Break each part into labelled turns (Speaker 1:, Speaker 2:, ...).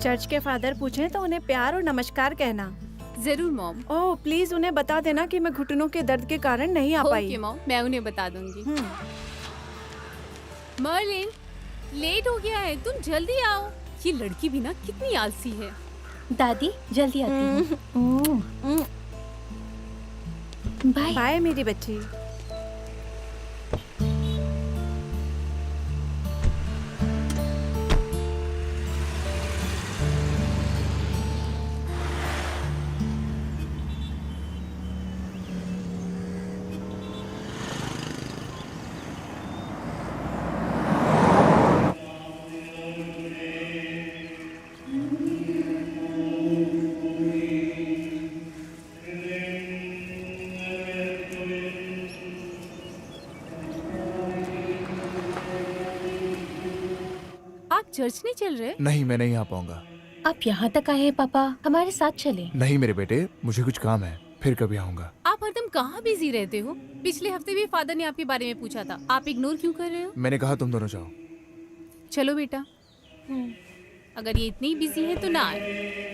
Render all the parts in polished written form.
Speaker 1: Church के father पूछें तो उन्हें प्यार और नमस्कार कहना।
Speaker 2: जरूर मॉम।
Speaker 1: ओह प्लीज उन्हें बता देना कि मैं घुटनों के दर्द के कारण नहीं आ पाई।
Speaker 2: ओके मॉम, मैं उन्हें बता दूंगी। मर्लिन, लेट हो गया है, तुम जल्दी आओ। ये लड़की भी ना कितनी आलसी है।
Speaker 3: दादी जल्दी आती हूँ। बाय
Speaker 1: बाय मेरी बच्ची।
Speaker 2: आप चर्च नहीं चल रहे?
Speaker 4: नहीं, मैं नहीं आ पाऊंगा।
Speaker 3: आप यहाँ तक आए हैं पापा, हमारे साथ चले।
Speaker 4: नहीं मेरे बेटे, मुझे कुछ काम है, फिर कभी आऊंगा।
Speaker 2: आप हरदम कहाँ बिजी रहते हो? पिछले हफ्ते भी फादर ने आपके बारे में पूछा था, आप इग्नोर क्यों कर रहे हो?
Speaker 4: मैंने कहा तुम दोनों जाओ।
Speaker 2: चलो बेटा, अगर ये इतनी बिजी है तो ना आए।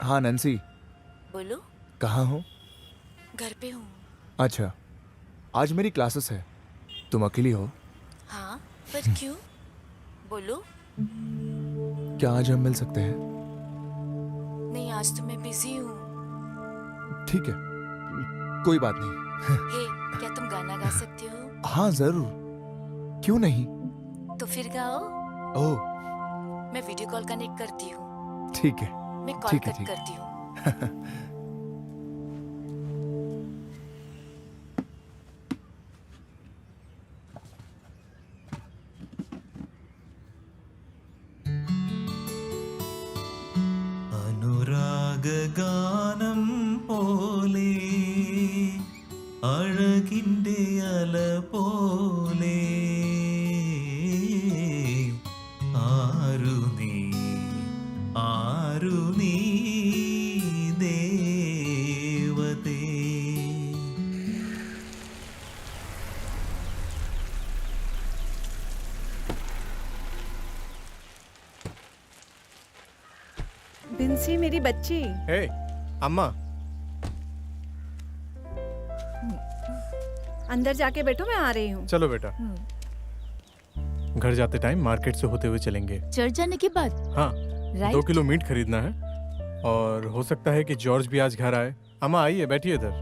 Speaker 4: हाँ नैन्सी।
Speaker 5: बोलो।
Speaker 4: कहाँ हो?
Speaker 5: घर पे हूँ।
Speaker 4: अच्छा, आज मेरी क्लासेस है, तुम अकेली हो?
Speaker 5: पर क्यों? बोलो।
Speaker 4: क्या आज हम मिल सकते हैं?
Speaker 5: नहीं, आज तो मैं बिजी हूँ।
Speaker 4: ठीक है, कोई बात नहीं।
Speaker 5: हे, क्या तुम गाना गा सकते हो?
Speaker 4: हाँ जरूर, क्यों नहीं।
Speaker 5: तो फिर गाओ।
Speaker 4: ओह
Speaker 5: मैं वीडियो कॉल कनेक्ट करती हूँ।
Speaker 4: ठीक है।
Speaker 5: मैं कॉल
Speaker 4: ठीक है,
Speaker 5: कट
Speaker 4: ठीक है।
Speaker 5: करती हूँ।
Speaker 6: അനുരാഗഗാനം പോലെ അഴകിൻ്റെ അല പോലെ ആരു നീ ദേവതേ.
Speaker 1: बिंसी मेरी बच्ची,
Speaker 7: हे अम्मा,
Speaker 1: अंदर जाके बैठो, मैं आ रही हूँ।
Speaker 7: चलो बेटा। घर जाते टाइम मार्केट से होते हुए चलेंगे।
Speaker 5: चर्च जाने के बाद?
Speaker 7: हाँ,
Speaker 5: राइट।
Speaker 7: 2 किलो मीट खरीदना है और हो सकता है कि जॉर्ज भी आज घर आए। अम्मा आइए, बैठिए इधर।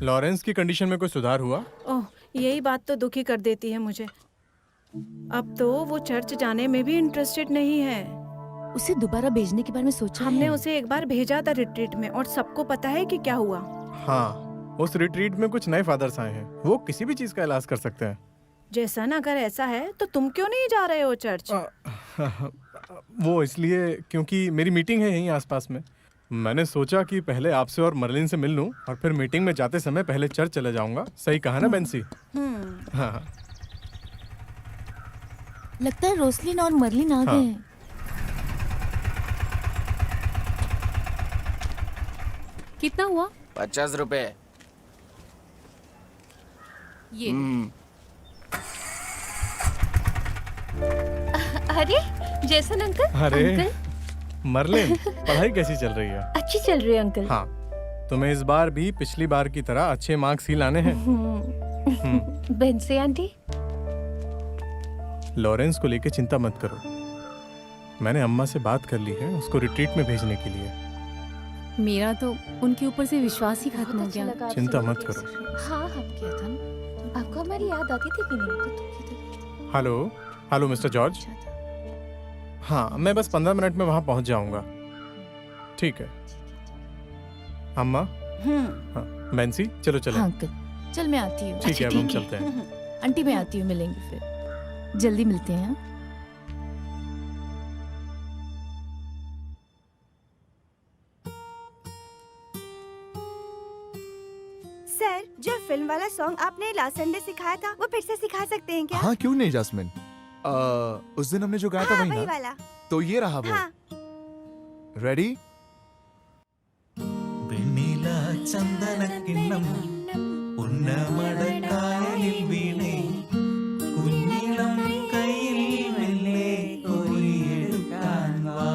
Speaker 7: लॉरेंस की कंडीशन में कोई सुधार हुआ?
Speaker 1: ओह, यही बात तो दुखी कर देती है मुझे। अब तो वो चर्च जाने में भी इंटरेस्टेड नहीं है।
Speaker 5: उसे दोबारा भेजने के बारे में सोचा
Speaker 1: हमने
Speaker 5: है?
Speaker 1: उसे एक बार भेजा था रिट्रीट में और सबको पता है कि क्या हुआ।
Speaker 7: हाँ, उस रिट्रीट में कुछ नए फादर्स आए हैं। वो किसी भी चीज का इलाज कर सकते हैं।
Speaker 1: जैसन अगर ऐसा है तो तुम क्यों नहीं जा रहे हो चर्च?
Speaker 7: वो इसलिए क्योंकि मेरी मीटिंग है यहीं आसपास में। मैंने सोचा कि पहले आपसे और मर्लिन से मिल लूं और फिर मीटिंग में जाते समय पहले चर्च चले जाऊंगा। सही कहा ना बेंसी? हाँ।
Speaker 5: लगता है रोसलिन और मर्लिन आ गए हैं।
Speaker 2: कितना हुआ?
Speaker 8: 50 रुपए।
Speaker 2: ये
Speaker 3: अरे जैसन अंकल।
Speaker 7: अरे
Speaker 3: अंकल
Speaker 7: मर्लिन, पढ़ाई कैसी चल रही है?
Speaker 3: अच्छी चल रही है अंकल।
Speaker 7: हाँ, तुम्हें इस बार भी पिछली बार की तरह अच्छे मार्क्स ही लाने हैं।
Speaker 3: बेंसी आंटी,
Speaker 7: लॉरेंस को लेके चिंता मत करो। मैंने अम्मा से बात कर ली है उसको रिट्रीट में भेजने के लिए।
Speaker 2: मेरा तो उनके ऊपर से विश्वास ही खत्म हो
Speaker 3: अच्छा
Speaker 2: गया।
Speaker 3: लगा आपसे
Speaker 7: चिंता
Speaker 3: मिलके
Speaker 7: मत करो।
Speaker 3: सच में। हाँ हम क्या था, आपको हमारी याद आती थी कि नहीं? तो
Speaker 7: हेलो हेलो मिस्टर जॉर्ज।
Speaker 3: अच्छा था।
Speaker 7: हाँ, मैं बस 15 मिनट में वहाँ पहुँच जाऊँगा। ठीक है अम्मा। हाँ, बेंसी चलो चलें।
Speaker 5: हाँ अंकल, चल मैं आती हूँ।
Speaker 7: ठीक है, अब हम चलते हैं।
Speaker 5: आंटी मैं आती हूँ, मिलेंगे फिर। जल्दी मिलते हैं। हाँ?
Speaker 9: सर, जो फिल्म वाला सॉन्ग आपने लास्ट संडे सिखाया था वो फिर से सिखा सकते हैं क्या?
Speaker 4: हाँ क्यों नहीं जास्मिन। उस दिन हमने जो गाया था
Speaker 9: हाँ,
Speaker 4: वही
Speaker 9: वही
Speaker 4: ना?
Speaker 9: वाला।
Speaker 4: तो ये रहा वो।
Speaker 9: हाँ।
Speaker 4: रेडी?
Speaker 6: വെണ്ണില ചന്ദനക്കിണ്ണം ഉന്നമടക്കായലിൽ വീണേ കുഞ്ഞിളം കയ്യിൽ മെല്ലെ കോരിയെടുക്കാൻ വാ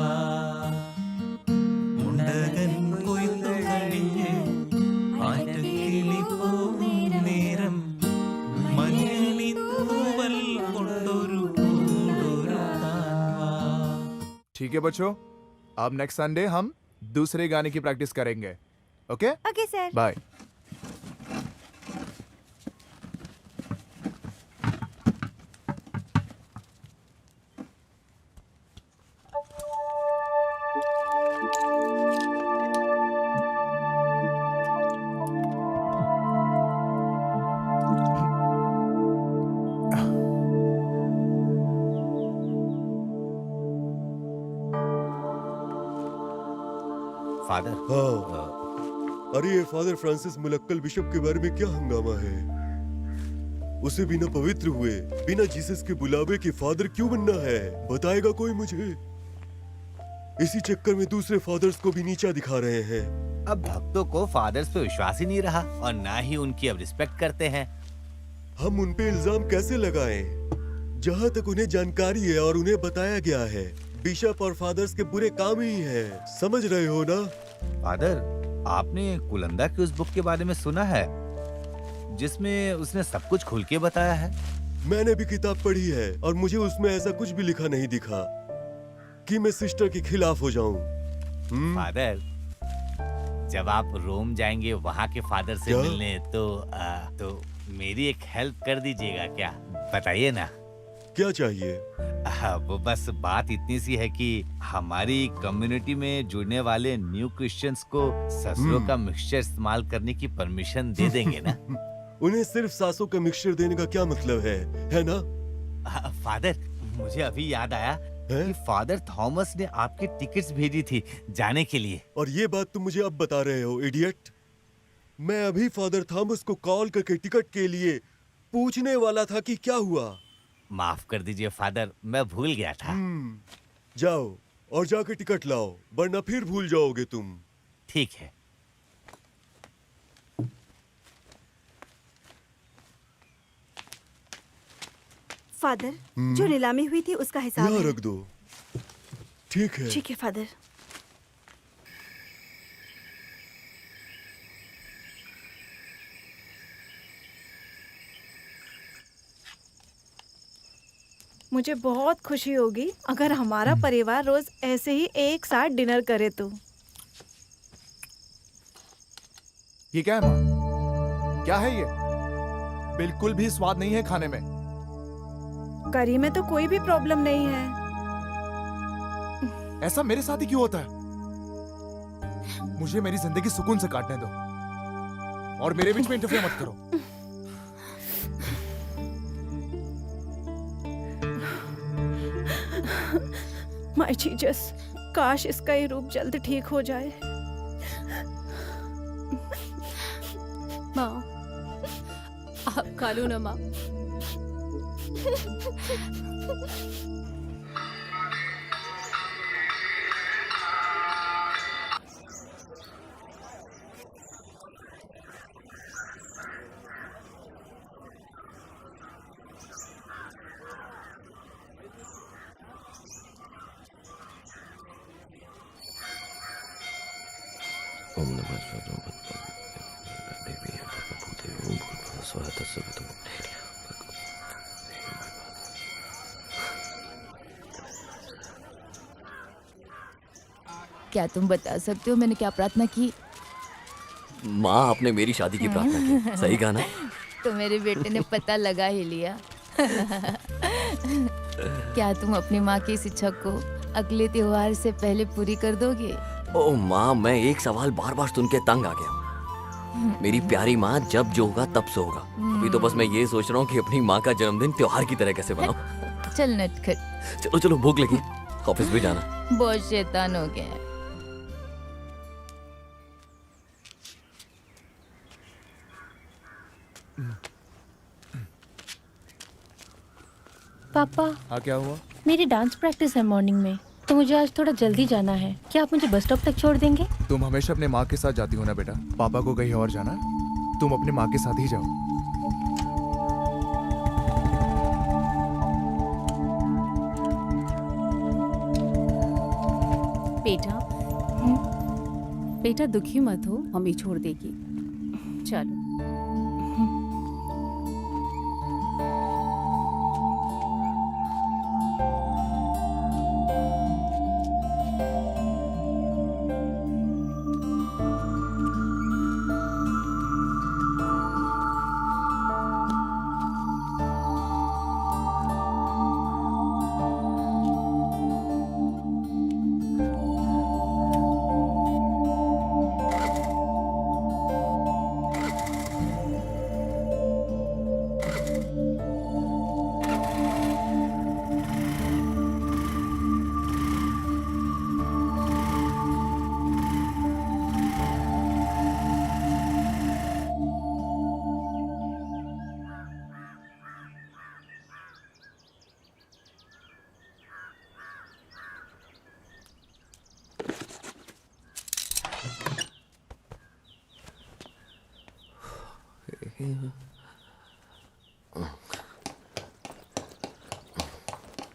Speaker 6: മുണ്ടകൻ കൊയ്ത്തു കഴിഞ്ഞ് ആറ്റക്കിളി പോകും നേരം മഞ്ഞളി തൂവൽ കൊണ്ടൊരു കൂടൊരുക്കാൻ വാ.
Speaker 4: ठीक है बच्चों, अब नेक्स्ट संडे हम दूसरे गाने की प्रैक्टिस करेंगे। Okay
Speaker 9: okay sir.
Speaker 4: Bye.
Speaker 10: Father.
Speaker 11: हाँ, अरे ये फादर फ्रांसिस मुलक्कल बिशप के बारे में क्या हंगामा है? उसे बिना पवित्र हुए, बिना जीसस के बुलावे के फादर क्यों बनना है? बताएगा कोई मुझे? इसी चक्कर में दूसरे फादर्स को भी नीचा दिखा रहे हैं।
Speaker 10: अब भक्तों को फादर्स पे विश्वास ही नहीं रहा और ना ही उनकी अब रिस्पेक्ट करते हैं।
Speaker 11: हम उन पे इल्जाम कैसे लगाएं? जहाँ तक उन्हें जानकारी है और उन्हें बताया गया है, बिशप और फादर्स के बुरे काम ही हैं। समझ रहे हो ना?
Speaker 10: फादर, आपने कुलंदा की उस बुक के बारे में सुना है जिसमें उसने सब कुछ खुल के बताया है?
Speaker 11: मैंने भी किताब पढ़ी है और मुझे उसमें ऐसा कुछ भी लिखा नहीं दिखा कि मैं सिस्टर के खिलाफ हो जाऊं।
Speaker 10: फादर, जब आप रोम जाएंगे वहाँ के फादर से
Speaker 11: क्या?
Speaker 10: मिलने तो मेरी एक हेल्प कर दीजिएगा क्या? बताइए ना।
Speaker 11: क्या चाहिए?
Speaker 10: वो बस बात इतनी सी है कि हमारी कम्युनिटी में जुड़ने वाले न्यू क्रिश्चियंस को ससुरों का मिक्सचर इस्तेमाल करने की परमिशन दे देंगे ना?
Speaker 11: उन्हें सिर्फ सासों का मिक्सचर देने का क्या मतलब है ना?
Speaker 10: फादर, मुझे अभी याद आया
Speaker 11: है?
Speaker 10: कि फादर थॉमस ने आपकी टिकट्स भेजी थी जाने के लिए।
Speaker 11: और ये बात तुम मुझे अब बता रहे हो, इडियट? मैं अभी फादर थॉमस को कॉल करके टिकट के लिए पूछने वाला था कि क्या हुआ।
Speaker 10: माफ कर दीजिए फादर, मैं भूल गया था।
Speaker 11: जाओ और जाके टिकट लाओ, वरना फिर भूल जाओगे तुम।
Speaker 10: ठीक है।
Speaker 9: फादर, जो नीलामी हुई थी उसका हिसाब
Speaker 11: यहाँ
Speaker 9: है।
Speaker 11: रख दो। ठीक है।
Speaker 9: ठीक है फादर।
Speaker 1: मुझे बहुत खुशी होगी अगर हमारा परिवार रोज ऐसे ही एक साथ डिनर करे तो।
Speaker 4: ये क्या है माँ? क्या है ये? बिल्कुल भी स्वाद नहीं है खाने में।
Speaker 1: करी में तो कोई भी प्रॉब्लम नहीं है।
Speaker 4: ऐसा मेरे साथ ही क्यों होता है? मुझे मेरी जिंदगी सुकून से काटने दो और मेरे बीच में इंटरफेयर मत करो।
Speaker 1: माय जीसस, काश इसका ये रूप जल्द ठीक हो जाए।
Speaker 2: माँ, आप खा लो ना माँ।
Speaker 5: क्या तुम बता सकते हो मैंने क्या प्रार्थना की?
Speaker 8: माँ, आपने मेरी शादी की प्रार्थना की, सही कहा ना?
Speaker 5: तो मेरे बेटे ने पता लगा ही लिया। क्या तुम अपनी माँ की इस इच्छा को अगले त्योहार से पहले पूरी कर दोगे?
Speaker 8: ओ माँ, मैं एक सवाल बार बार सुन के तंग आ गया। मेरी प्यारी माँ, जब जो होगा तब सो होगा। अभी तो बस मैं ये सोच रहा हूँ कि अपनी माँ का जन्मदिन त्योहार की तरह कैसे बनाऊं।
Speaker 5: चल नटखट।
Speaker 8: चलो चलो, भूख लगी, ऑफिस भी जाना।
Speaker 5: बहुत शैतान हो गया है।
Speaker 3: पापा,
Speaker 4: हाँ, क्या हुआ?
Speaker 3: मेरी डांस प्रैक्टिस है मॉर्निंग में, तो मुझे आज थोड़ा जल्दी जाना है। क्या आप मुझे बस स्टॉप तक छोड़ देंगे?
Speaker 4: तुम हमेशा अपने माँ के साथ जाती हो ना बेटा। पापा को कहीं और जाना है, तुम अपने माँ के साथ ही जाओ।
Speaker 2: बेटा, बेटा दुखी मत हो, मम्मी छोड़ देगी। चलो।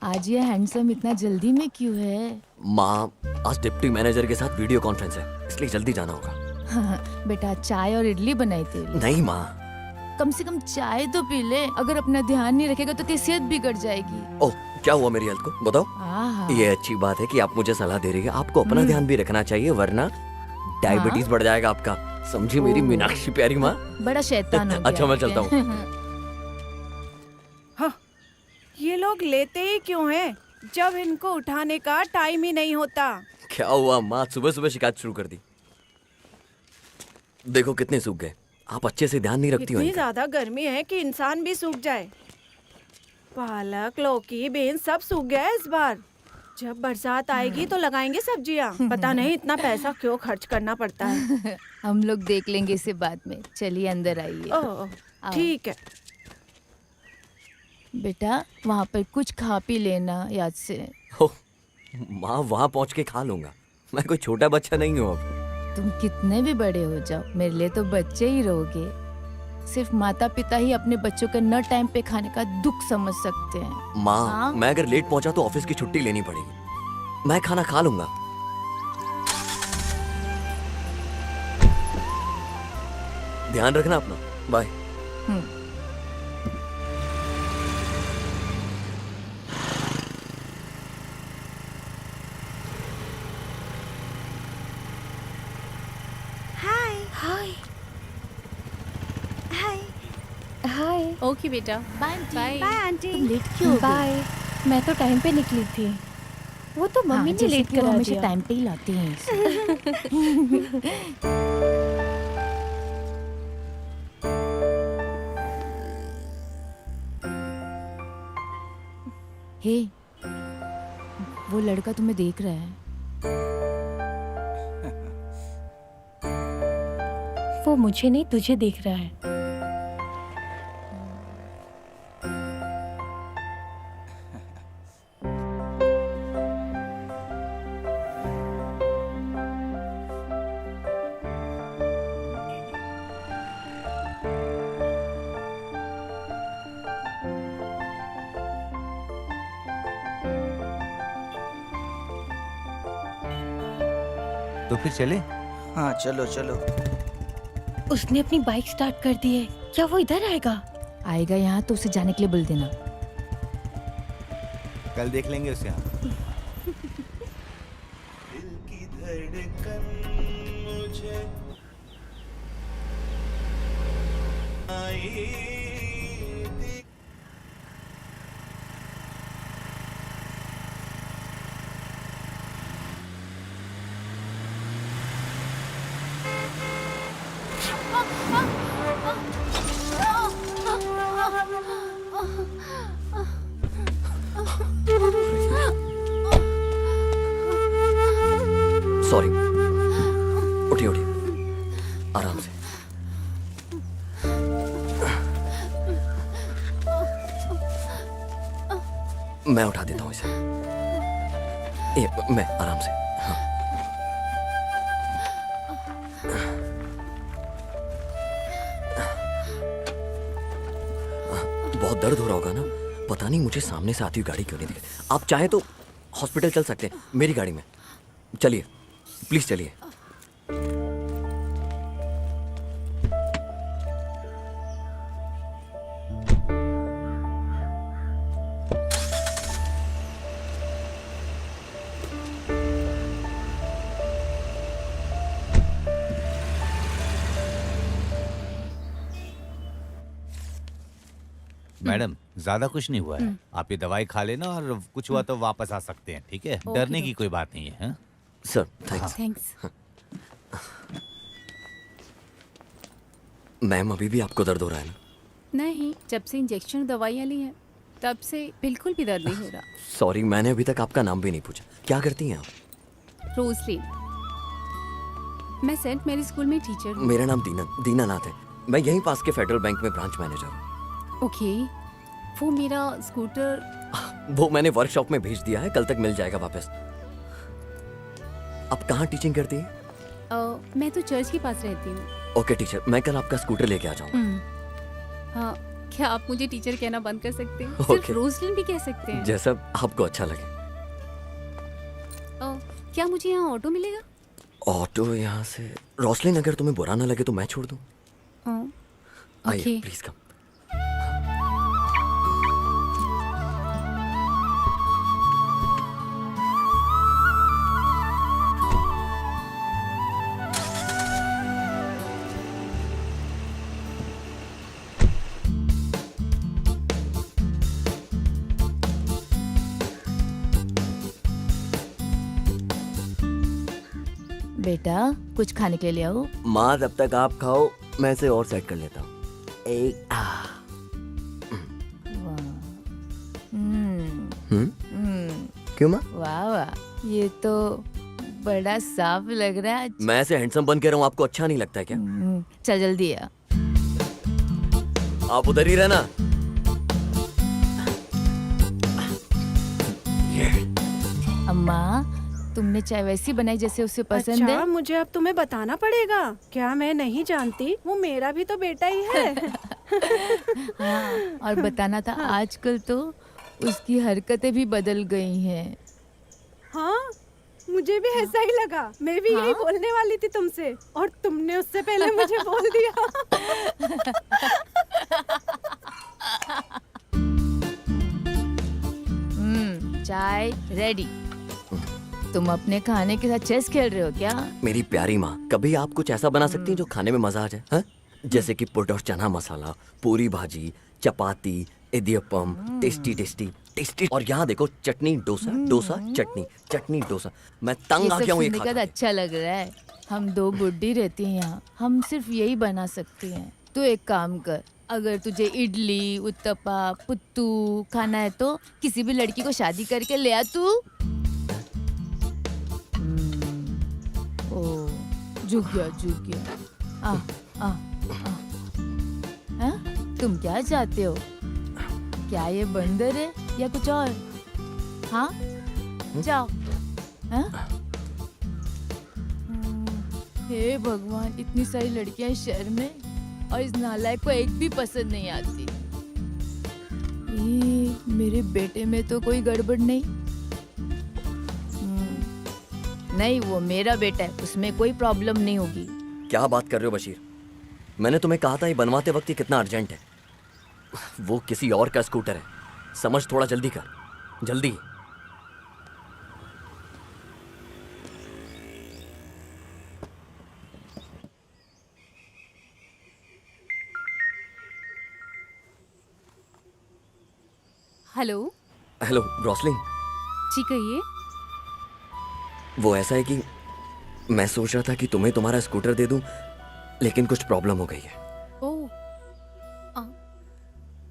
Speaker 5: आज ये हैंडसम इतना जल्दी में क्यों है?
Speaker 8: माँ, आज डिप्टी मैनेजर के साथ वीडियो कॉन्फ्रेंस है, इसलिए जल्दी जाना होगा।
Speaker 5: बेटा चाय और इडली बनाई थी।
Speaker 8: नहीं माँ,
Speaker 5: कम से कम चाय तो पी ले। अगर अपना ध्यान नहीं रखेगा तो तेरी सेहत बिगड़ जाएगी।
Speaker 8: ओह, क्या हुआ मेरी हेल्थ को बताओ।
Speaker 5: आहा।
Speaker 8: ये अच्छी बात है कि आप मुझे सलाह दे रही है। आपको अपना ध्यान भी रखना चाहिए, वरना डायबिटीज बढ़ जाएगा आपका। समझी मेरी मीनाक्षी प्यारी माँ।
Speaker 5: बड़ा शैतान हो गया।
Speaker 8: अच्छा मैं चलता हूँ।
Speaker 1: हाँ, ये लोग लेते ही क्यों हैं जब इनको उठाने का टाइम ही नहीं होता।
Speaker 8: क्या हुआ माँ, सुबह सुबह शिकायत शुरू कर दी। देखो कितने सूख गए। आप अच्छे से ध्यान नहीं रखती हो
Speaker 1: इतनी
Speaker 8: इनका।
Speaker 1: ज्यादा गर्मी है कि इंसान भी सूख जाए। पालक, लौकी, बीन्स सब सूख गया है इस बार। जब बरसात आएगी तो लगाएंगे सब्जियां। पता नहीं इतना पैसा क्यों खर्च करना पड़ता है।
Speaker 5: हम लोग देख लेंगे इसे बाद में। चलिए अंदर आइए।
Speaker 1: ओह, ठीक है।
Speaker 5: बेटा वहाँ पर कुछ खा पी लेना याद से।
Speaker 8: ओह, माँ वहाँ पहुँच के खा लूंगा। मैं कोई छोटा बच्चा नहीं हूँ अब।
Speaker 5: तुम कितने भी बड़े हो जाओ, मेरे लिए तो बच्चे ही रहोगे। सिर्फ माता पिता ही अपने बच्चों के न टाइम पे खाने का दुख समझ सकते हैं।
Speaker 8: माँ
Speaker 5: हाँ?
Speaker 8: मैं अगर लेट पहुंचा तो ऑफिस की छुट्टी लेनी पड़ेगी। मैं खाना खा लूंगा। ध्यान रखना अपना। Bye.
Speaker 9: Hi
Speaker 3: hi
Speaker 9: hi
Speaker 3: hi.
Speaker 2: Okay बेटा,
Speaker 5: बाय
Speaker 2: बाय।
Speaker 9: Bye aunty.
Speaker 5: तुम लेट क्यों हो गई?
Speaker 3: बाय। मैं तो टाइम पे निकली थी। वो तो मम्मी ने लेट करा
Speaker 5: हमेशा
Speaker 3: दिया।
Speaker 5: टाइम पे ही लाती हैं इसे। हे, वो लड़का तुम्हें देख रहा है।
Speaker 3: वो मुझे नहीं तुझे देख रहा है।
Speaker 10: तो फिर चले।
Speaker 12: हाँ चलो चलो।
Speaker 3: उसने अपनी बाइक स्टार्ट कर दी है। क्या वो इधर आएगा?
Speaker 5: आएगा यहाँ तो उसे जाने के लिए बोल देना।
Speaker 10: कल देख लेंगे उसे हम।
Speaker 6: दिल की धड़कन मुझे आई दी।
Speaker 8: सॉरी। उठिए उठिए, आराम से। मैं उठा देता हूँ इसे। ये मैं आराम से। हाँ। बहुत दर्द हो रहा होगा ना। पता नहीं मुझे सामने से आती हुई गाड़ी क्यों नहीं दिखी। आप चाहें तो हॉस्पिटल चल सकते हैं मेरी गाड़ी में। चलिए प्लीज चलिए।
Speaker 10: मैडम ज्यादा कुछ नहीं हुआ है। आप ये दवाई खा लेना और कुछ हुआ तो वापस आ सकते हैं, ठीक है? डरने की कोई बात नहीं है। हाँ?
Speaker 8: Sir thanks.
Speaker 2: थैंक्स।
Speaker 8: मैम अभी भी आपको दर्द हो रहा है ना?
Speaker 2: नहीं, जब से इंजेक्शन दवाइयाँ ली हैं तब से बिल्कुल भी दर्द नहीं हो रहा।
Speaker 8: सॉरी, मैंने अभी तक आपका नाम भी नहीं पूछा। क्या करती हैं आप?
Speaker 2: रोजलिन, मैं सेंट मेरी स्कूल में टीचर हूँ।
Speaker 8: मेरा नाम दीनानाथ है। मैं यहीं पास के फेडरल बैंक में ब्रांच मैनेजर हूँ।
Speaker 2: ओके, वो मेरा स्कूटर
Speaker 8: वो मैंने वर्कशॉप में भेज दिया है, कल तक मिल जाएगा वापस। आप कहाँ टीचिंग करती हैं?
Speaker 2: मैं तो चर्च के पास रहती हूँ।
Speaker 8: ओके टीचर, मैं कल आपका स्कूटर लेके आ जाऊंगा।
Speaker 2: हाँ, क्या आप मुझे टीचर कहना बंद कर सकते हैं?
Speaker 8: ओके।
Speaker 2: सिर्फ रोजलिन भी कह सकते हैं।
Speaker 8: जैसा आपको अच्छा लगे।
Speaker 2: क्या मुझे यहाँ ऑटो मिलेगा?
Speaker 8: ऑटो यहाँ से? रोसलिन, अगर तुम्हें बुरा ना लगे तो मैं छोड़ दूँ। आइए
Speaker 2: Okay.
Speaker 8: Please come.
Speaker 5: बेटा कुछ खाने के लिए आओ।
Speaker 8: माँ जब तक आप खाओ मैं इसे और सेट कर लेता हूँ। एक क्यों माँ?
Speaker 5: वाह वाह, ये तो बड़ा साफ लग रहा है।
Speaker 8: मैं ऐसे हैंडसम बन के रहूं आपको अच्छा नहीं लगता है क्या?
Speaker 5: चल जल्दी आ।
Speaker 8: आप उधर ही रहना।
Speaker 5: अम्मा तुमने चाय वैसी बनाई जैसे उसे पसंद
Speaker 1: अच्छा,
Speaker 5: है।
Speaker 1: मुझे अब तुम्हें बताना पड़ेगा। क्या मैं नहीं जानती? वो मेरा भी तो बेटा ही है।
Speaker 5: हाँ, और बताना था आजकल तो उसकी हरकतें भी बदल गई हैं।
Speaker 1: हाँ, मुझे भी ऐसा ही लगा। मैं भी यही बोलने वाली थी तुमसे, और तुमने उससे पहले मुझे बोल दिया।
Speaker 5: चाय रेडी। तुम अपने खाने के साथ चेस खेल रहे हो क्या?
Speaker 8: मेरी प्यारी माँ, कभी आप कुछ ऐसा बना सकती हैं जो खाने में मजा आ जाए? हाँ? जैसे कि पुट और चना मसाला, पूरी भाजी, चपाती, इडियप्पम, टेस्टी टेस्टी टेस्टी। और यहाँ देखो चटनी डोसा, डोसा चटनी, चटनी डोसा। मैं तंग आ
Speaker 5: ये
Speaker 8: गया हूँ ये
Speaker 5: सब
Speaker 8: खा
Speaker 5: सुनने का
Speaker 8: खा के।
Speaker 5: अच्छा लग रहा है। हम दो बुड्ढी रहती हैं यहाँ, हम सिर्फ यही बना सकती हैं। तू एक काम कर, अगर तुझे इडली, उत्तपा, पुत्तू खाना है तो किसी भी लड़की को शादी करके ले आ तू। ओ झुक गया झुक गया। आ, हाँ? तुम क्या चाहते हो? क्या ये बंदर है या कुछ और? हाँ जाओ। हाँ? हे भगवान, इतनी सारी लड़कियां इस शहर में और इस नालायक को एक भी पसंद नहीं आती। मेरे बेटे में तो कोई गड़बड़ नहीं। नहीं, वो मेरा बेटा है, उसमें कोई प्रॉब्लम नहीं होगी।
Speaker 8: क्या बात कर रहे हो बशीर? मैंने तुम्हें कहा था ये बनवाते वक्त ये कितना अर्जेंट है। वो किसी और का स्कूटर है, समझ थोड़ा जल्दी कर, जल्दी।
Speaker 2: हेलो
Speaker 8: हेलो रोसलिन,
Speaker 2: जी कहिए।
Speaker 8: वो ऐसा है कि मैं सोच रहा था कि तुम्हें तुम्हारा स्कूटर दे दूं, लेकिन कुछ प्रॉब्लम हो गई है।
Speaker 2: ओह,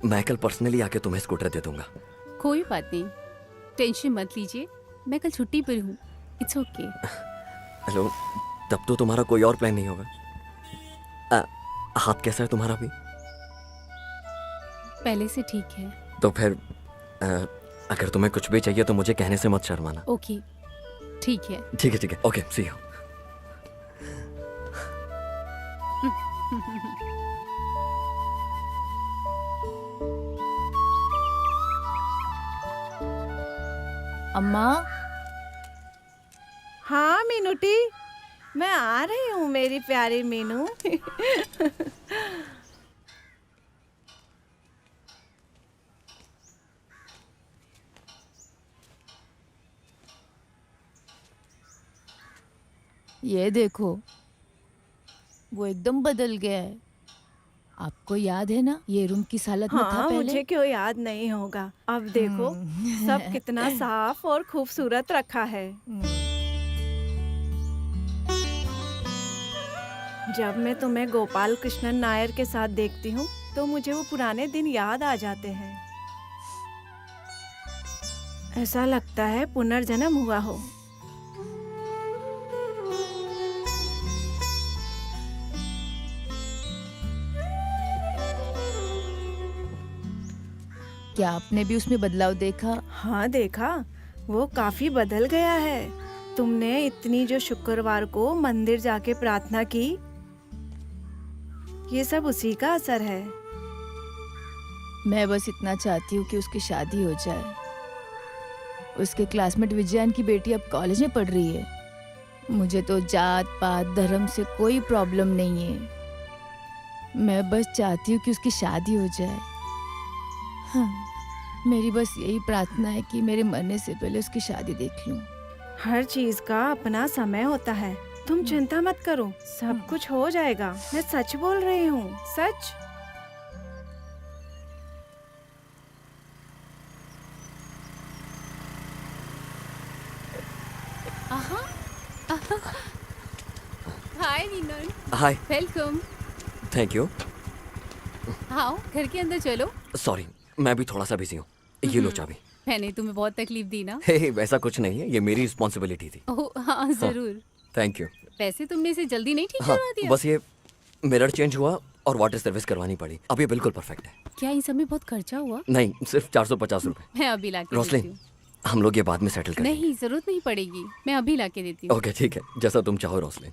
Speaker 8: मैं कल पर्सनली आके तुम्हें स्कूटर दे दूंगा।
Speaker 2: कोई बात नहीं, टेंशन मत लीजिए, मैं कल छुट्टी पर हूँ। It's okay.
Speaker 8: हेलो, तब तो तुम्हारा कोई और प्लान नहीं होगा। हाथ कैसा है तुम्हारा भी?
Speaker 2: पहले से ठीक है।
Speaker 8: तो फिर अगर तुम्हें कुछ भी चाहिए तो मुझे कहने से मत शर्माना।
Speaker 2: ओके, ठीक है।
Speaker 8: ठीक है, ओके, सी यू।
Speaker 5: अम्मा।
Speaker 1: हाँ मीनूटी, मैं आ रही हूँ मेरी प्यारी मीनू।
Speaker 5: ये देखो, वो एकदम बदल गया है। आपको याद है ना ये रूम किस हालत में था
Speaker 1: हाँ,
Speaker 5: पहले?
Speaker 1: मुझे क्यों याद नहीं होगा। अब देखो सब कितना साफ और खूबसूरत रखा है। जब मैं तुम्हें गोपाल कृष्णन नायर के साथ देखती हूँ तो मुझे वो पुराने दिन याद आ जाते हैं। ऐसा लगता है पुनर्जन्म हुआ हो।
Speaker 5: क्या आपने भी उसमें बदलाव देखा?
Speaker 1: हाँ देखा, वो काफी बदल गया है। तुमने इतनी जो शुक्रवार को मंदिर जाके प्रार्थना की, ये सब उसी का असर है।
Speaker 5: मैं बस इतना चाहती हूँ कि उसकी शादी हो जाए। उसके क्लासमेट विजयन की बेटी अब कॉलेज में पढ़ रही है। मुझे तो जात पात धर्म से कोई प्रॉब्लम नहीं है। मैं बस चाहती हूँ कि उसकी शादी हो जाए। हाँ, मेरी बस यही प्रार्थना है कि मेरे मरने से पहले उसकी शादी देख लूँ।
Speaker 1: हर चीज का अपना समय होता है, तुम चिंता मत करो, सब कुछ हो जाएगा। मैं सच बोल रही हूँ, सच।
Speaker 2: हाय नीनन,
Speaker 8: हाय,
Speaker 2: वेलकम।
Speaker 8: Thank you.
Speaker 2: आओ घर के अंदर चलो।
Speaker 8: सॉरी, मैं भी थोड़ा सा बिजी हूँ। ये लो चाबी।
Speaker 2: मैंने तुम्हें बहुत तकलीफ दी ना?
Speaker 8: हे, वैसा कुछ नहीं है, ये मेरी रिस्पॉन्सिबिलिटी थी।
Speaker 2: ओह हाँ जरूर।
Speaker 8: Thank you.
Speaker 2: वैसे तुमने इसे जल्दी नहीं ठीक
Speaker 8: हाँ,
Speaker 2: करवा दिया?
Speaker 8: बस ये मिरर चेंज हुआ और वाटर सर्विस करवानी पड़ी। अब ये बिल्कुल परफेक्ट है।
Speaker 2: क्या इन सब में बहुत खर्चा हुआ?
Speaker 8: नहीं, सिर्फ 450 रुपए।
Speaker 2: मैं अभी ला के देती
Speaker 8: रोसलिन,
Speaker 2: हूँ।
Speaker 8: हम लोग ये बाद में सेटल करेंगे।
Speaker 2: नहीं जरूरत नहीं पड़ेगी, मैं अभी ला के देती हूँ।
Speaker 8: ओके ठीक है, जैसा तुम चाहो रोसलिन।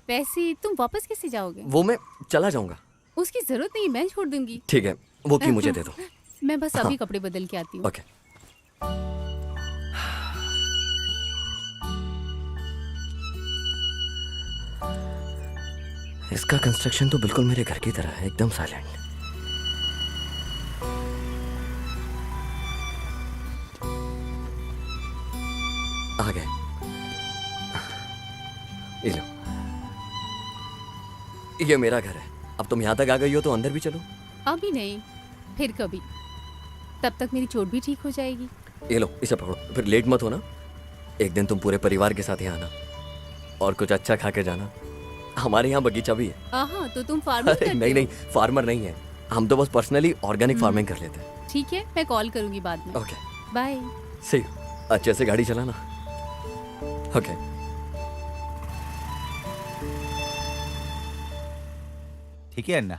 Speaker 2: वैसे तुम वापस कैसे जाओगे?
Speaker 8: वो मैं चला जाऊंगा।
Speaker 2: उसकी जरूरत नहीं, मैं छोड़ दूंगी।
Speaker 8: ठीक है, वो की मुझे दे दो।
Speaker 2: मैं बस अभी
Speaker 8: हाँ।
Speaker 2: कपड़े बदल के आती हूँ।
Speaker 8: ओके। इसका कंस्ट्रक्शन तो बिल्कुल मेरे घर की तरह है, एकदम साइलेंट। आ गए। ये लो, ये मेरा घर है। अब तुम यहाँ तक आ गई हो तो अंदर भी चलो।
Speaker 2: अभी नहीं, फिर कभी। तब तक मेरी चोट भी ठीक हो जाएगी।
Speaker 8: ये लो, इसे पकड़ो, फिर लेट मत होना। एक दिन तुम पूरे परिवार के साथ यहाँ आना और कुछ अच्छा खा के जाना। हमारे यहाँ बगीचा भी है।
Speaker 2: हाँ तो तुम फार्मिंग
Speaker 8: अरे
Speaker 2: करते
Speaker 8: नहीं
Speaker 2: हो?
Speaker 8: नहीं, फार्मर नहीं है हम, तो बस पर्सनली ऑर्गेनिक फार्मिंग कर लेते हैं।
Speaker 2: ठीक है, मैं कॉल करूंगी बाद में।
Speaker 8: Okay,
Speaker 2: bye.
Speaker 8: सी, अच्छे से गाड़ी चलाना। ओके।
Speaker 10: ठीक है अन्ना।